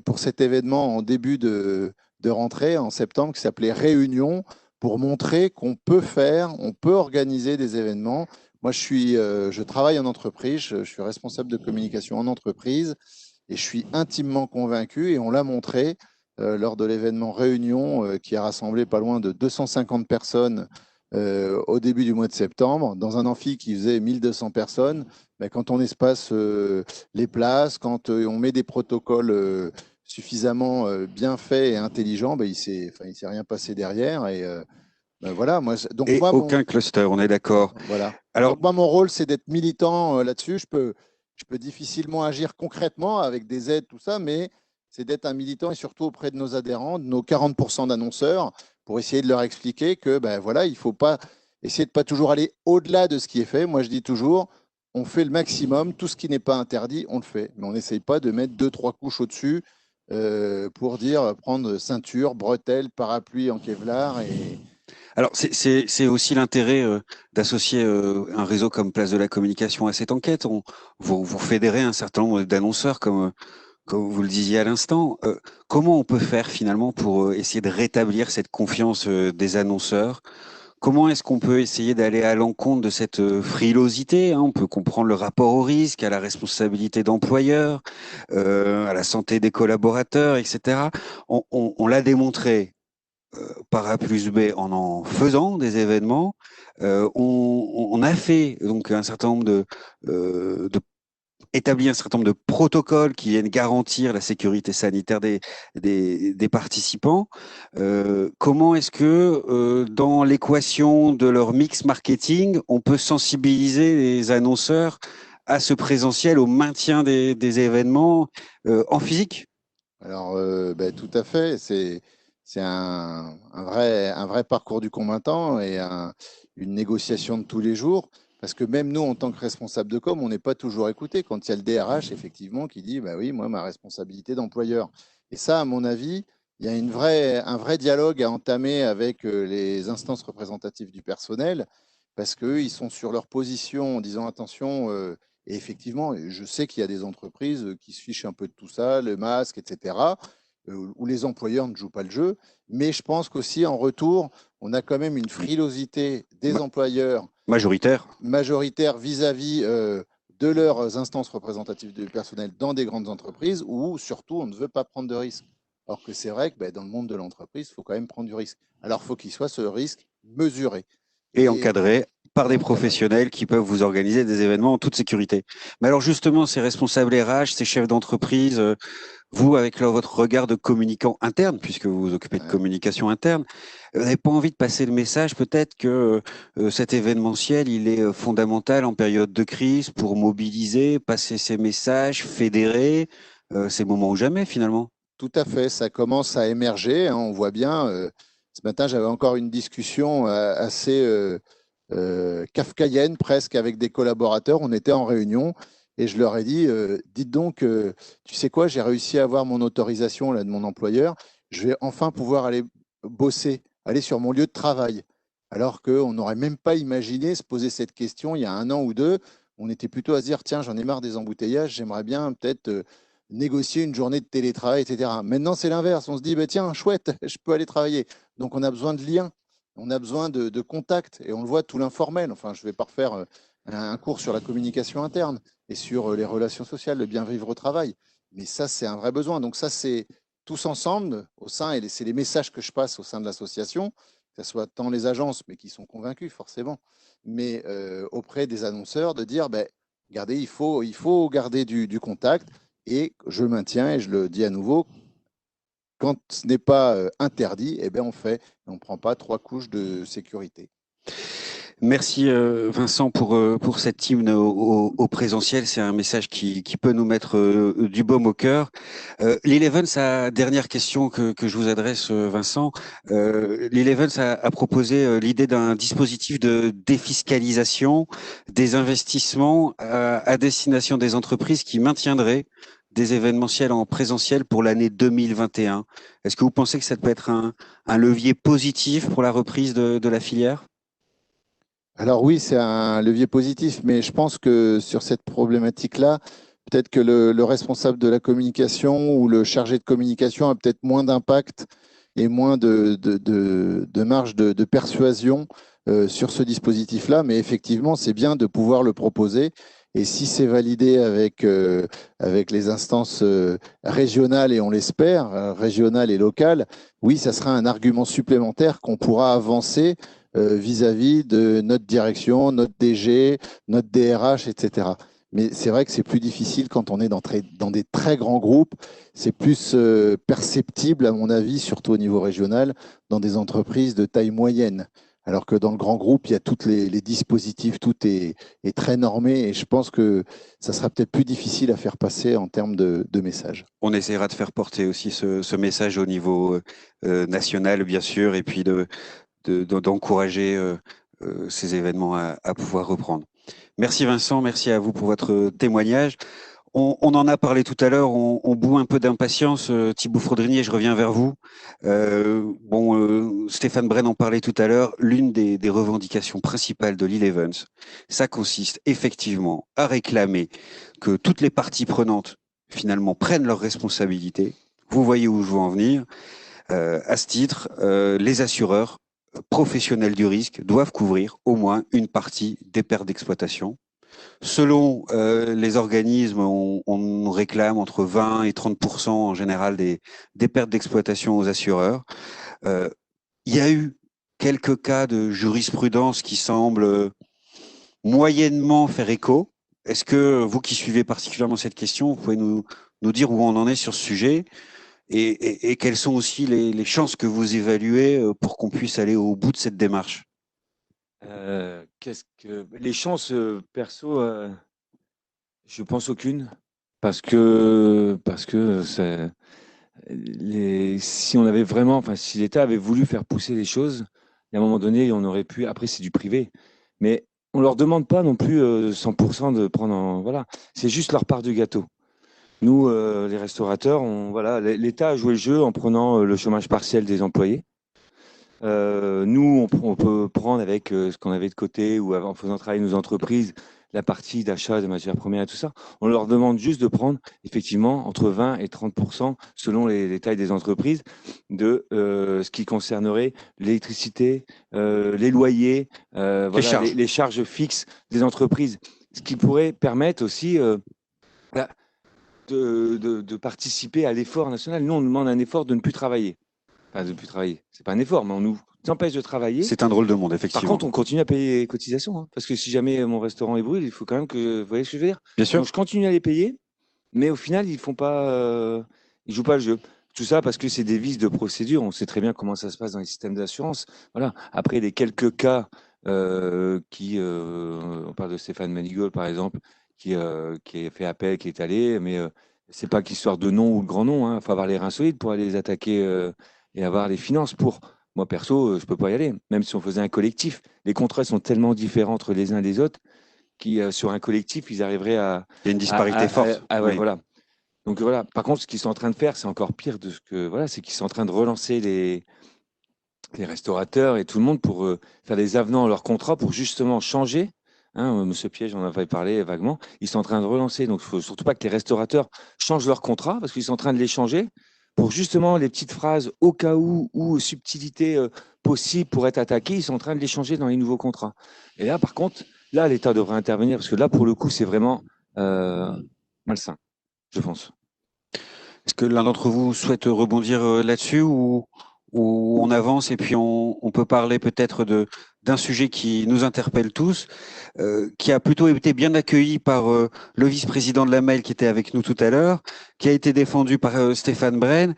B: pour cet événement en début de rentrée, en septembre, qui s'appelait Réunion, pour montrer qu'on peut on peut organiser des événements. Moi, je travaille en entreprise, je suis responsable de communication en entreprise, et je suis intimement convaincu, et on l'a montré lors de l'événement Réunion, qui a rassemblé pas loin de 250 personnes au début du mois de septembre, dans un amphi qui faisait 1200 personnes. Quand on espace les places, quand on met des protocoles suffisamment bien faits et intelligents, il ne s'est rien passé derrière. Et voilà. Donc
A: et
B: moi,
A: aucun cluster, on est d'accord.
B: Voilà.
A: Alors,
B: donc moi, mon rôle, c'est d'être militant là-dessus. Je peux difficilement agir concrètement avec des aides, tout ça, mais c'est d'être un militant et surtout auprès de nos adhérents, de nos 40% d'annonceurs, pour essayer de leur expliquer que voilà, il ne faut pas essayer de ne pas toujours aller au-delà de ce qui est fait. Moi, je dis toujours, on fait le maximum, tout ce qui n'est pas interdit, on le fait. Mais on n'essaye pas de mettre 2-3 couches au-dessus pour dire prendre ceinture, bretelles, parapluie en Kevlar et
A: alors, c'est aussi l'intérêt d'associer un réseau comme Place de la Communication à cette enquête. Vous fédérez un certain nombre d'annonceurs, comme vous le disiez à l'instant. Comment on peut faire finalement pour essayer de rétablir cette confiance des annonceurs? Comment est-ce qu'on peut essayer d'aller à l'encontre de cette frilosité, hein? On peut comprendre le rapport au risque, à la responsabilité d'employeur, à la santé des collaborateurs, etc. On l'a démontré par A plus B en faisant des événements. On a fait donc un certain nombre établi un certain nombre de protocoles qui viennent garantir la sécurité sanitaire des participants. Comment est-ce que dans l'équation de leur mix marketing, on peut sensibiliser les annonceurs à ce présentiel, au maintien des événements en physique?
B: Alors, tout à fait. c'est un vrai parcours du combattant et une négociation de tous les jours. Parce que même nous, en tant que responsable de com, on n'est pas toujours écouté. Quand il y a le DRH, effectivement, qui dit, bah oui, moi, ma responsabilité d'employeur. Et ça, à mon avis, il y a un vrai dialogue à entamer avec les instances représentatives du personnel, parce qu'eux, ils sont sur leur position en disant, attention, et effectivement, je sais qu'il y a des entreprises qui se fichent un peu de tout ça, le masque, etc., où les employeurs ne jouent pas le jeu. Mais je pense qu'aussi, en retour, on a quand même une frilosité des employeurs majoritaire vis-à-vis de leurs instances représentatives du personnel dans des grandes entreprises où, surtout, on ne veut pas prendre de risques. Alors que c'est vrai que dans le monde de l'entreprise, il faut quand même prendre du risque. Alors, il faut qu'il soit ce risque mesuré.
A: Et encadré par des professionnels qui peuvent vous organiser des événements en toute sécurité. Mais alors justement, ces responsables RH, ces chefs d'entreprise, vous, avec votre regard de communicant interne, puisque vous vous occupez de communication interne, vous n'avez pas envie de passer le message peut-être que cet événementiel, il est fondamental en période de crise pour mobiliser, passer ces messages, fédérer, ces moments ou jamais finalement.
B: Tout à fait, ça commence à émerger, hein, on voit bien. Ce matin, j'avais encore une discussion assez kafkaïenne presque avec des collaborateurs. On était en réunion et je leur ai dit, dites donc, tu sais quoi, j'ai réussi à avoir mon autorisation là, de mon employeur. Je vais enfin pouvoir aller bosser, aller sur mon lieu de travail. Alors qu'on n'aurait même pas imaginé se poser cette question il y a 1 an ou 2. On était plutôt à se dire, tiens, j'en ai marre des embouteillages, j'aimerais bien peut-être négocier une journée de télétravail, etc. Maintenant, c'est l'inverse. On se dit, bah, tiens, chouette, je peux aller travailler. Donc, on a besoin de liens, on a besoin de contacts, et on le voit, tout l'informel. Enfin, je ne vais pas refaire un cours sur la communication interne et sur les relations sociales, le bien vivre au travail. Mais ça, c'est un vrai besoin. Donc, ça, c'est tous ensemble, au sein, et c'est les messages que je passe au sein de l'association, que ce soit tant les agences, mais qui sont convaincus, forcément, mais auprès des annonceurs, de dire, ben, regardez, il faut garder du contact. Et je maintiens, et je le dis à nouveau, quand ce n'est pas interdit, eh bien on fait. On ne prend pas 3 couches de sécurité.
A: Merci Vincent pour cette hymne au présentiel. C'est un message qui peut nous mettre du baume au cœur. L'Eleven, sa dernière question que je vous adresse, Vincent. L'Eleven a proposé l'idée d'un dispositif de défiscalisation des investissements à destination des entreprises qui maintiendraient des événementiels en présentiel pour l'année 2021. Est-ce que vous pensez que ça peut être un levier positif pour la reprise de la filière ?
B: Alors oui, c'est un levier positif, mais je pense que sur cette problématique-là, peut-être que le responsable de la communication ou le chargé de communication a peut-être moins d'impact et moins de marge de persuasion sur ce dispositif-là. Mais effectivement, c'est bien de pouvoir le proposer. Et si c'est validé avec les instances régionales, et on l'espère, régionales et locales, oui, ça sera un argument supplémentaire qu'on pourra avancer vis-à-vis de notre direction, notre DG, notre DRH, etc. Mais c'est vrai que c'est plus difficile quand on est dans des très grands groupes. C'est plus perceptible, à mon avis, surtout au niveau régional, dans des entreprises de taille moyenne. Alors que dans le grand groupe, il y a tous les dispositifs, tout est très normé. Et je pense que ça sera peut-être plus difficile à faire passer en termes de messages.
A: On essaiera de faire porter aussi ce message au niveau national, bien sûr, et puis d'encourager ces événements à pouvoir reprendre. Merci Vincent, merci à vous pour votre témoignage. On en a parlé tout à l'heure, on bout un peu d'impatience. Thibaut Frodrinier, je reviens vers vous. Stéphane Brenne en parlait tout à l'heure. L'une des revendications principales de l'E-Events, ça consiste effectivement à réclamer que toutes les parties prenantes finalement prennent leurs responsabilités. Vous voyez où je veux en venir. À ce titre, les assureurs professionnels du risque doivent couvrir au moins une partie des pertes d'exploitation. Selon les organismes, on réclame entre 20 et 30% en général des pertes d'exploitation aux assureurs. Il y a eu quelques cas de jurisprudence qui semblent moyennement faire écho. Est-ce que vous qui suivez particulièrement cette question, vous pouvez nous dire où on en est sur ce sujet et quelles sont aussi les chances que vous évaluez pour qu'on puisse aller au bout de cette démarche?
H: Les chances perso, je pense aucune, parce que si on avait vraiment, enfin, si l'État avait voulu faire pousser les choses, à un moment donné, on aurait pu. Après, c'est du privé, mais on leur demande pas non plus 100% de prendre. Voilà, c'est juste leur part du gâteau. Nous, les restaurateurs, voilà, l'État a joué le jeu en prenant le chômage partiel des employés. Nous, on peut prendre avec ce qu'on avait de côté ou en faisant travailler nos entreprises la partie d'achat de matières premières et tout ça. On leur demande juste de prendre effectivement entre 20 et 30% selon les tailles des entreprises de ce qui concernerait l'électricité, les loyers, voilà, les charges fixes des entreprises. Ce qui pourrait permettre aussi de participer à l'effort national. Nous, on demande un effort de ne plus travailler. Enfin, de ne plus travailler. C'est pas un effort, mais on nous empêche de travailler.
A: C'est un drôle de monde, effectivement.
H: Par contre, on continue à payer les cotisations. Hein, parce que si jamais mon restaurant est brûlé, il faut quand même que. Vous voyez ce que je veux dire?
A: Bien sûr.
H: Donc, je continue à les payer, mais au final, ils font pas. Ils jouent pas le jeu. Tout ça parce que c'est des vices de procédure. On sait très bien comment ça se passe dans les systèmes d'assurance. Voilà. Après, les quelques cas on parle de Stéphane Manigault, par exemple, qui a fait appel, qui est allé, mais c'est pas qu'histoire de nom ou de grand nom. Il faut avoir les reins solides pour aller les attaquer et avoir les finances pour. Moi, perso, je peux pas y aller, même si on faisait un collectif. Les contrats sont tellement différents entre les uns et les autres sur un collectif, ils arriveraient à.
A: Il y a une disparité forte.
H: Ouais,
A: Oui.
H: voilà. Donc voilà. Par contre, ce qu'ils sont en train de faire, c'est encore pire de ce que. Voilà, c'est qu'ils sont en train de relancer les restaurateurs et tout le monde pour faire des avenants à leur contrat pour justement changer. Monsieur Piège, on en avait parlé vaguement. Ils sont en train de relancer. Donc, il ne faut surtout pas que les restaurateurs changent leur contrat parce qu'ils sont en train de les changer pour justement les petites phrases au cas où ou subtilités possibles pour être attaqués. Ils sont en train de les changer dans les nouveaux contrats. Et là, par contre, là, l'État devrait intervenir parce que là, pour le coup, c'est vraiment malsain, je pense.
A: Est-ce que l'un d'entre vous souhaite rebondir là-dessus ou on avance et puis on peut parler peut-être d'un sujet qui nous interpelle tous, qui a plutôt été bien accueilli par le vice-président de la MEL qui était avec nous tout à l'heure, qui a été défendu par Stéphane Brenne.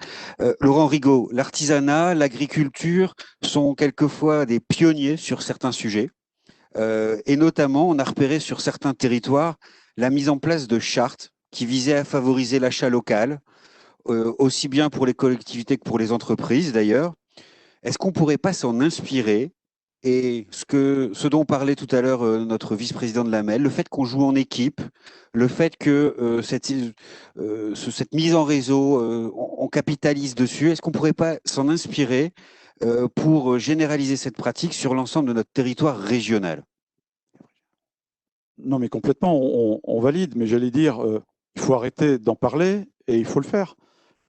A: Laurent Rigaud, l'artisanat, l'agriculture sont quelquefois des pionniers sur certains sujets. Et notamment, on a repéré sur certains territoires la mise en place de chartes qui visaient à favoriser l'achat local, aussi bien pour les collectivités que pour les entreprises d'ailleurs. Est-ce qu'on ne pourrait pas s'en inspirer? Et ce dont parlait tout à l'heure notre vice-président de la MEL, le fait qu'on joue en équipe, le fait que cette mise en réseau, on capitalise dessus, est-ce qu'on ne pourrait pas s'en inspirer pour généraliser cette pratique sur l'ensemble de notre territoire régional?
G: Non, mais complètement, on valide, mais j'allais dire, il faut arrêter d'en parler et il faut le faire.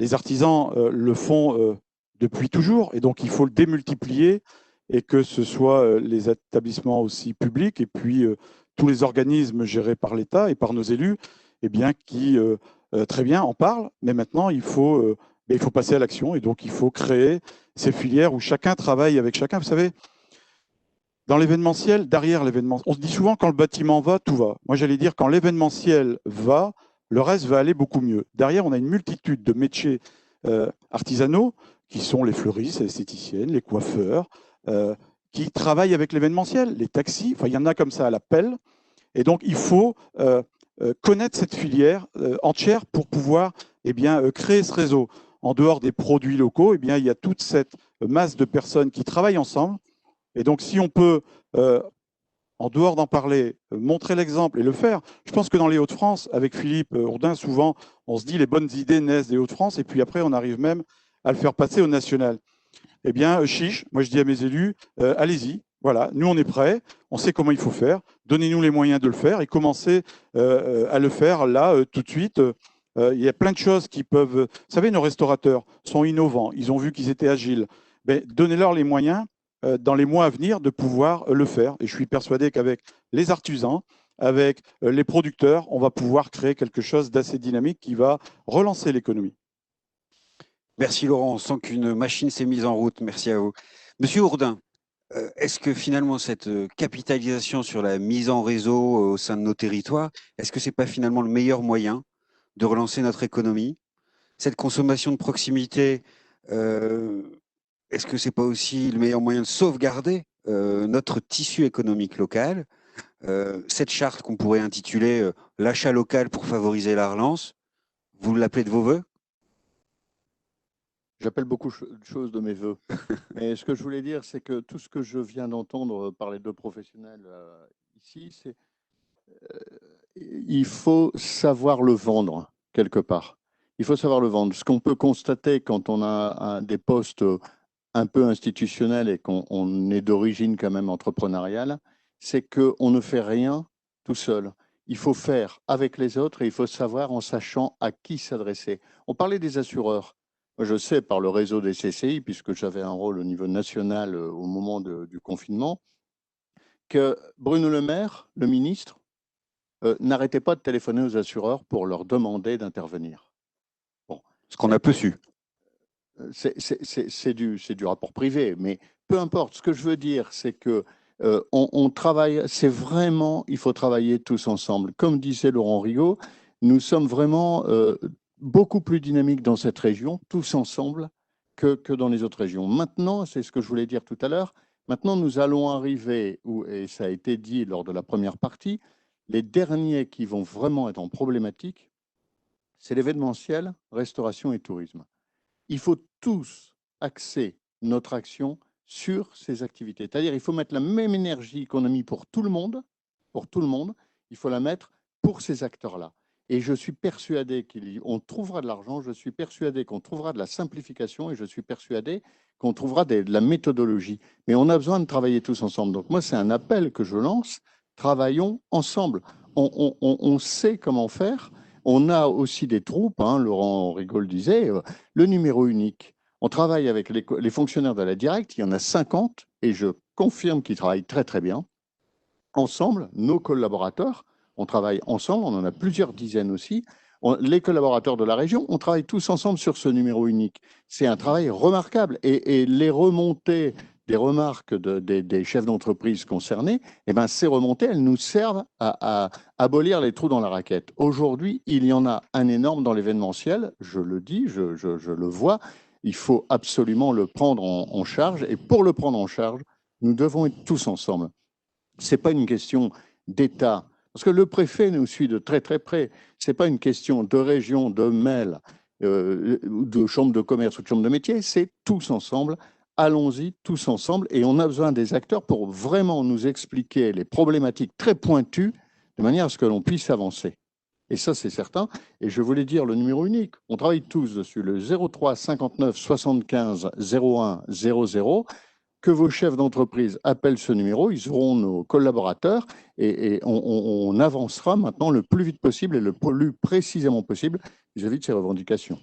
G: Les artisans le font depuis toujours et donc il faut le démultiplier et que ce soit les établissements aussi publics et puis tous les organismes gérés par l'État et par nos élus, eh bien, qui très bien en parlent, mais maintenant il faut passer à l'action et donc il faut créer ces filières où chacun travaille avec chacun. Vous savez, dans l'événementiel, derrière l'événementiel, on se dit souvent quand le bâtiment va, tout va. Moi, j'allais dire quand l'événementiel va, le reste va aller beaucoup mieux. Derrière, on a une multitude de métiers artisanaux qui sont les fleuristes, les esthéticiennes, les coiffeurs, qui travaillent avec l'événementiel, les taxis. Enfin, il y en a comme ça à la pelle. Et donc, il faut connaître cette filière entière pour pouvoir créer ce réseau. En dehors des produits locaux, il y a toute cette masse de personnes qui travaillent ensemble. Et donc, si on peut, en dehors d'en parler, montrer l'exemple et le faire, je pense que dans les Hauts-de-France, avec Philippe Ourdin, souvent, on se dit les bonnes idées naissent des Hauts-de-France, et puis après, on arrive même à le faire passer au national. Eh bien, chiche, moi je dis à mes élus, allez-y, voilà, nous on est prêts, on sait comment il faut faire, donnez-nous les moyens de le faire et commencez à le faire là, tout de suite. Il y a plein de choses qui peuvent... Vous savez, nos restaurateurs sont innovants, ils ont vu qu'ils étaient agiles. Donnez-leur les moyens dans les mois à venir de pouvoir le faire. Et je suis persuadé qu'avec les artisans, avec les producteurs, on va pouvoir créer quelque chose d'assez dynamique qui va relancer l'économie.
A: Merci Laurent, on sent qu'une machine s'est mise en route. Merci à vous. Monsieur Ourdin, est-ce que finalement cette capitalisation sur la mise en réseau au sein de nos territoires, est-ce que ce n'est pas finalement le meilleur moyen de relancer notre économie? Cette consommation de proximité, est-ce que ce n'est pas aussi le meilleur moyen de sauvegarder notre tissu économique local? Cette charte qu'on pourrait intituler l'achat local pour favoriser la relance, vous l'appelez de vos voeux?
F: J'appelle beaucoup de choses de mes voeux. Mais ce que je voulais dire, c'est que tout ce que je viens d'entendre par les deux professionnels ici, c'est il faut savoir le vendre quelque part. Il faut savoir le vendre. Ce qu'on peut constater quand on a des postes un peu institutionnels et qu'on est d'origine quand même entrepreneuriale, c'est qu'on ne fait rien tout seul. Il faut faire avec les autres et il faut savoir en sachant à qui s'adresser. On parlait des assureurs. Moi, je sais par le réseau des CCI, puisque j'avais un rôle au niveau national au moment du confinement, que Bruno Le Maire, le ministre, n'arrêtait pas de téléphoner aux assureurs pour leur demander d'intervenir. Bon,
A: Ce qu'on a peu su.
F: c'est du rapport privé, mais peu importe. Ce que je veux dire, c'est que on travaille, c'est vraiment, il faut travailler tous ensemble. Comme disait Laurent Rigaud, nous sommes vraiment beaucoup plus dynamiques dans cette région, tous ensemble, que dans les autres régions. Maintenant, c'est ce que je voulais dire tout à l'heure, maintenant nous allons arriver, et ça a été dit lors de la première partie, les derniers qui vont vraiment être en problématique, c'est l'événementiel, restauration et tourisme. Il faut tous axer notre action sur ces activités. C'est-à-dire il faut mettre la même énergie qu'on a mis pour tout le monde, il faut la mettre pour ces acteurs-là. Et je suis persuadé qu'on trouvera de l'argent, je suis persuadé qu'on trouvera de la simplification et je suis persuadé qu'on trouvera de la méthodologie. Mais on a besoin de travailler tous ensemble. Donc moi, c'est un appel que je lance. Travaillons ensemble. On sait comment faire. On a aussi des troupes, hein, Laurent Rigaud le disait, le numéro unique. On travaille avec les fonctionnaires de la Directe, il y en a 50, et je confirme qu'ils travaillent très très bien. Ensemble, nos collaborateurs, on travaille ensemble, on en a plusieurs dizaines aussi. Les collaborateurs de la région, on travaille tous ensemble sur ce numéro unique. C'est un travail remarquable. Et les remontées des remarques des chefs d'entreprise concernés, eh ben, ces remontées, elles nous servent à abolir les trous dans la raquette. Aujourd'hui, il y en a un énorme dans l'événementiel, je le dis, je le vois. Il faut absolument le prendre en charge. Et pour le prendre en charge, nous devons être tous ensemble. Ce n'est pas une question d'État, parce que le préfet nous suit de très très près. Ce n'est pas une question de région, de MEL, de chambre de commerce ou de chambre de métier, c'est tous ensemble. Allons-y tous ensemble et on a besoin des acteurs pour vraiment nous expliquer les problématiques très pointues de manière à ce que l'on puisse avancer. Et ça, c'est certain. Et je voulais dire le numéro unique. On travaille tous dessus, le 03 59 75 01 00. Que vos chefs d'entreprise appellent ce numéro, ils auront nos collaborateurs et on avancera maintenant le plus vite possible et le plus précisément possible vis-à-vis de ces revendications.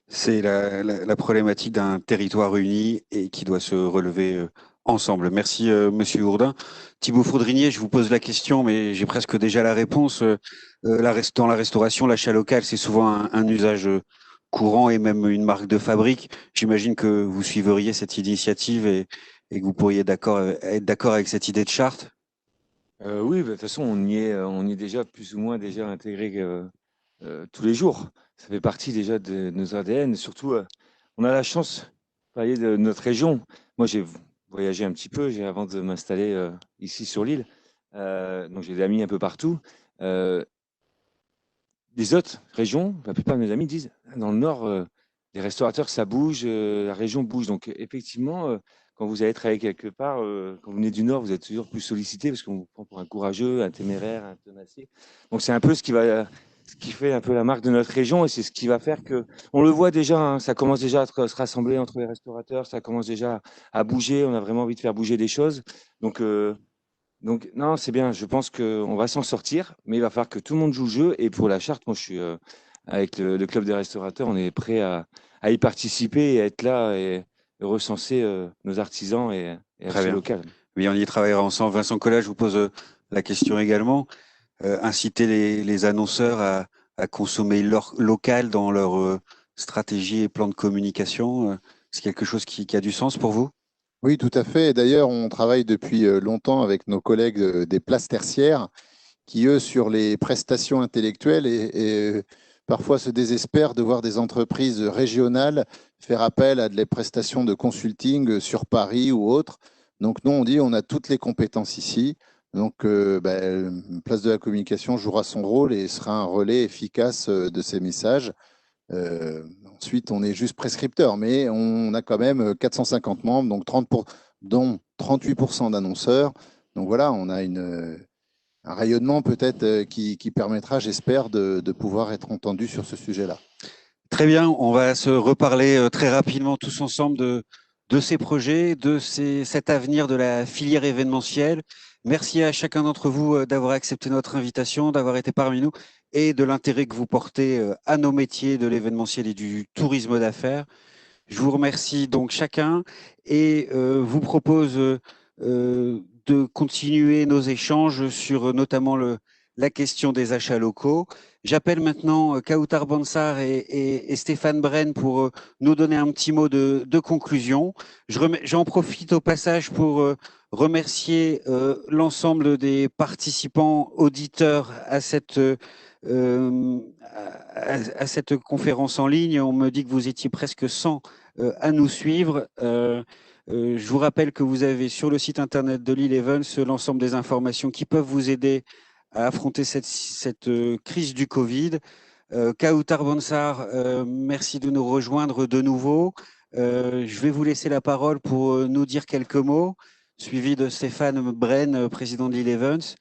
A: C'est la problématique d'un territoire uni et qui doit se relever ensemble. Merci, Monsieur Hourdin. Thibaut Fourdrinier, je vous pose la question, mais j'ai presque déjà la réponse. Dans la restauration, l'achat local, c'est souvent un usage courant et même une marque de fabrique. J'imagine que vous suivriez cette initiative et que vous pourriez être d'accord avec cette idée de charte.
H: Oui, de toute façon, on y est déjà plus ou moins déjà intégré tous les jours. Ça fait partie déjà de nos ADN. Surtout, on a la chance de parler de notre région. Moi, j'ai voyagé un petit peu avant de m'installer ici sur l'île. Donc, j'ai des amis un peu partout. Les autres régions, la plupart de mes amis disent, dans le Nord, les restaurateurs, ça bouge, la région bouge. Donc, effectivement, quand vous allez travailler quelque part, quand vous venez du Nord, vous êtes toujours plus sollicité parce qu'on vous prend pour un courageux, un téméraire, un tenacier. Donc, c'est un peu ce qui fait un peu la marque de notre région et c'est ce qui va faire que, on le voit déjà, hein, ça commence déjà à se rassembler entre les restaurateurs, ça commence déjà à bouger, on a vraiment envie de faire bouger des choses. Donc non, c'est bien, je pense qu'on va s'en sortir, mais il va falloir que tout le monde joue le jeu. Et pour la charte, moi, je suis avec le club des restaurateurs, on est prêt à y participer et à être là et recenser nos artisans et acheter local.
A: Oui, on y travaillera ensemble. Vincent Collat, je vous pose la question également. Inciter les annonceurs à consommer local dans leur stratégie et plan de communication, c'est quelque chose qui a du sens pour vous?
B: Oui, tout à fait. D'ailleurs, on travaille depuis longtemps avec nos collègues des places tertiaires qui, eux, sur les prestations intellectuelles et parfois se désespèrent de voir des entreprises régionales faire appel à des prestations de consulting sur Paris ou autres. Donc, nous, on dit on a toutes les compétences ici. Donc, Place de la Communication jouera son rôle et sera un relais efficace de ces messages.
I: Ensuite, on est juste prescripteur, mais on a quand même 450 membres, donc dont 38% d'annonceurs. Donc voilà, on a un rayonnement peut-être qui permettra, j'espère, de pouvoir être entendu sur ce sujet-là.
A: Très bien, on va se reparler très rapidement tous ensemble de ces projets, cet avenir de la filière événementielle. Merci à chacun d'entre vous d'avoir accepté notre invitation, d'avoir été parmi nous et de l'intérêt que vous portez à nos métiers de l'événementiel et du tourisme d'affaires. Je vous remercie donc chacun et vous propose de continuer nos échanges sur notamment la question des achats locaux. J'appelle maintenant Kautar Bansar et Stéphane Brenne pour nous donner un petit mot de conclusion. J'en profite au passage pour remercier l'ensemble des participants auditeurs à cette conférence en ligne. On me dit que vous étiez presque 100 à nous suivre. Je vous rappelle que vous avez sur le site internet de Lille Events l'ensemble des informations qui peuvent vous aider à affronter cette crise du Covid. Kautar Bansar, merci de nous rejoindre de nouveau. Je vais vous laisser la parole pour nous dire quelques mots, suivi de Stéphane Brenne, président de Lille Events.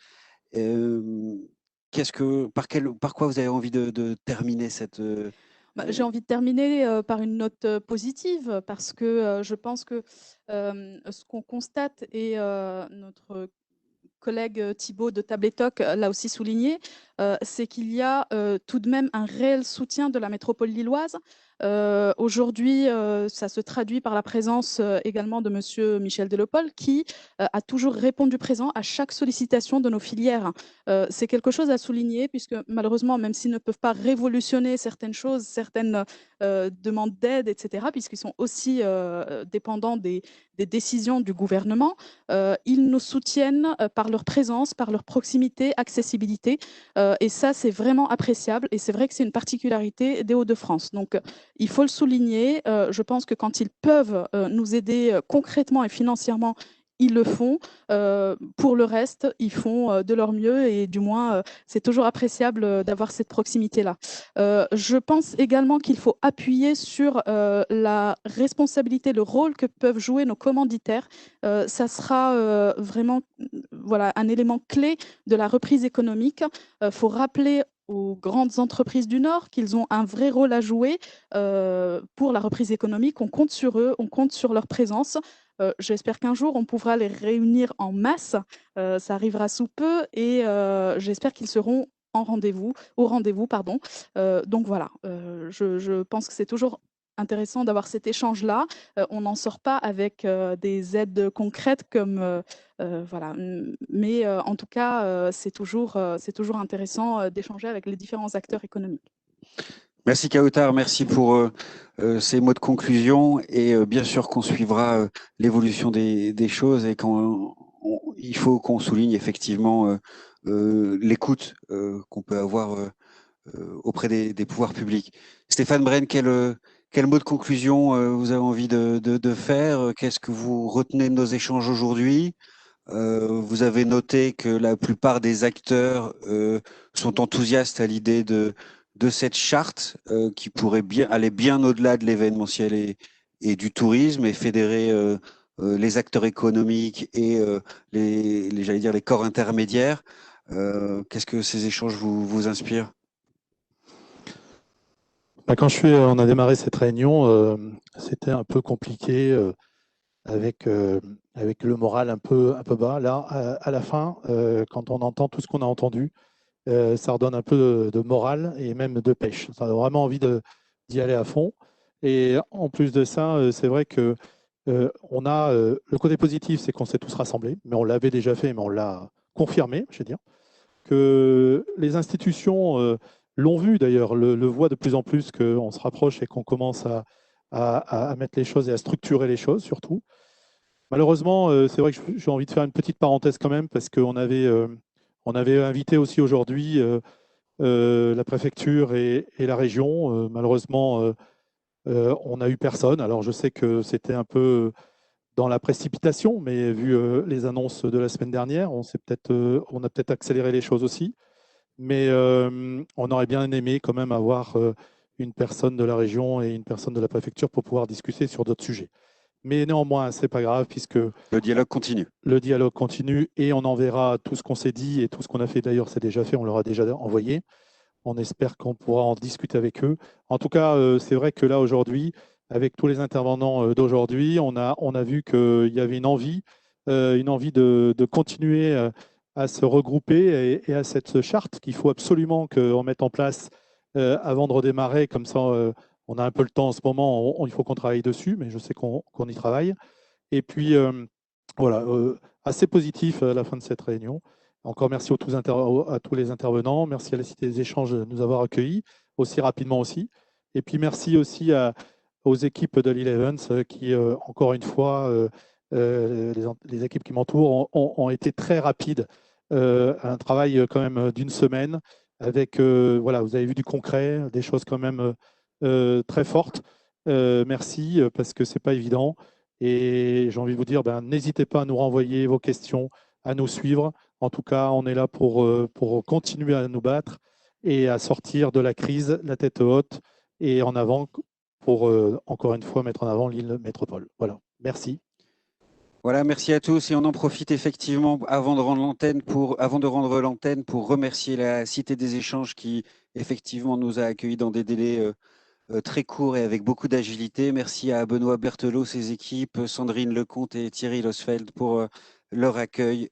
A: Par quoi vous avez envie de terminer cette...
D: J'ai envie de terminer par une note positive parce que je pense que ce qu'on constate et notre collègue Thibault de Tabletalk l'a aussi souligné, c'est qu'il y a tout de même un réel soutien de la métropole lilloise. Aujourd'hui, ça se traduit par la présence également de monsieur Michel Delopole qui a toujours répondu présent à chaque sollicitation de nos filières. C'est quelque chose à souligner puisque malheureusement, même s'ils ne peuvent pas révolutionner certaines choses, certaines demandes d'aide, etc., puisqu'ils sont aussi dépendants des décisions du gouvernement, ils nous soutiennent par leur présence, par leur proximité, accessibilité. Et ça, c'est vraiment appréciable. Et c'est vrai que c'est une particularité des Hauts-de-France. Donc, il faut le souligner. Je pense que quand ils peuvent nous aider concrètement et financièrement, ils le font. Pour le reste, ils font de leur mieux et du moins, c'est toujours appréciable d'avoir cette proximité-là. Je pense également qu'il faut appuyer sur la responsabilité, le rôle que peuvent jouer nos commanditaires. Ça sera vraiment voilà, un élément clé de la reprise économique. Il faut rappeler aux grandes entreprises du Nord qu'ils ont un vrai rôle à jouer pour la reprise économique. On compte sur eux, on compte sur leur présence. J'espère qu'un jour, on pourra les réunir en masse. Ça arrivera sous peu et j'espère qu'ils seront au rendez-vous. Donc voilà, je pense que c'est toujours intéressant d'avoir cet échange-là. On n'en sort pas avec des aides concrètes comme... voilà. Mais en tout cas, c'est toujours intéressant d'échanger avec les différents acteurs économiques.
A: Merci Kautar, merci pour ces mots de conclusion et bien sûr qu'on suivra l'évolution des choses et il faut qu'on souligne effectivement l'écoute qu'on peut avoir auprès des pouvoirs publics. Stéphane Brenne, quel mot de conclusion vous avez envie de faire? Qu'est-ce que vous retenez de nos échanges aujourd'hui? Vous avez noté que la plupart des acteurs sont enthousiastes à l'idée de cette charte qui pourrait aller bien au-delà de l'événementiel et du tourisme et fédérer les acteurs économiques et j'allais dire les corps intermédiaires. Qu'est-ce que ces échanges vous inspirent?
E: Quand on a démarré cette réunion, c'était un peu compliqué avec le moral un peu bas. Là, à la fin, quand on entend tout ce qu'on a entendu, ça redonne un peu de morale et même de pêche. Ça a vraiment envie d'y aller à fond. Et en plus de ça, c'est vrai que on a le côté positif, c'est qu'on s'est tous rassemblés, mais on l'avait déjà fait, mais on l'a confirmé, je veux dire, que les institutions l'ont vu d'ailleurs, le voient de plus en plus qu'on se rapproche et qu'on commence à mettre les choses et à structurer les choses surtout. Malheureusement, c'est vrai que j'ai envie de faire une petite parenthèse quand même parce qu'on avait invité aussi aujourd'hui la préfecture et la région. Malheureusement, on n'a eu personne. Alors je sais que c'était un peu dans la précipitation, mais vu les annonces de la semaine dernière, on a peut-être accéléré les choses aussi. Mais on aurait bien aimé quand même avoir une personne de la région et une personne de la préfecture pour pouvoir discuter sur d'autres sujets. Mais néanmoins, ce n'est pas grave puisque
A: le dialogue continue.
E: Le dialogue continue et on enverra tout ce qu'on s'est dit et tout ce qu'on a fait. D'ailleurs, c'est déjà fait, on leur a déjà envoyé. On espère qu'on pourra en discuter avec eux. En tout cas, c'est vrai que là, aujourd'hui, avec tous les intervenants d'aujourd'hui, on a vu qu'il y avait une envie de continuer à se regrouper et à cette charte qu'il faut absolument qu'on mette en place avant de redémarrer. Comme ça, on a un peu le temps en ce moment, il faut qu'on travaille dessus, mais je sais qu'on y travaille. Et puis, voilà, assez positif à la fin de cette réunion. Encore merci à tous les intervenants. Merci à la Cité des Échanges de nous avoir accueillis aussi rapidement aussi. Et puis merci aussi aux équipes de l'E-Events qui, encore une fois, les équipes qui m'entourent ont été très rapides. Un travail quand même d'une semaine avec, voilà, vous avez vu du concret, des choses quand même très fortes. Merci parce que ce n'est pas évident. Et j'ai envie de vous dire, n'hésitez pas à nous renvoyer vos questions, à nous suivre. En tout cas, on est là pour continuer à nous battre et à sortir de la crise, la tête haute et en avant pour, encore une fois, mettre en avant l'île métropole. Voilà, merci.
A: Voilà, merci à tous. Et on en profite effectivement avant de rendre l'antenne pour remercier la Cité des Échanges qui, effectivement, nous a accueillis dans des délais très court et avec beaucoup d'agilité. Merci à Benoît Berthelot, ses équipes, Sandrine Lecomte et Thierry Losfeld pour leur accueil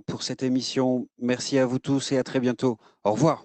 A: pour cette émission. Merci à vous tous et à très bientôt. Au revoir.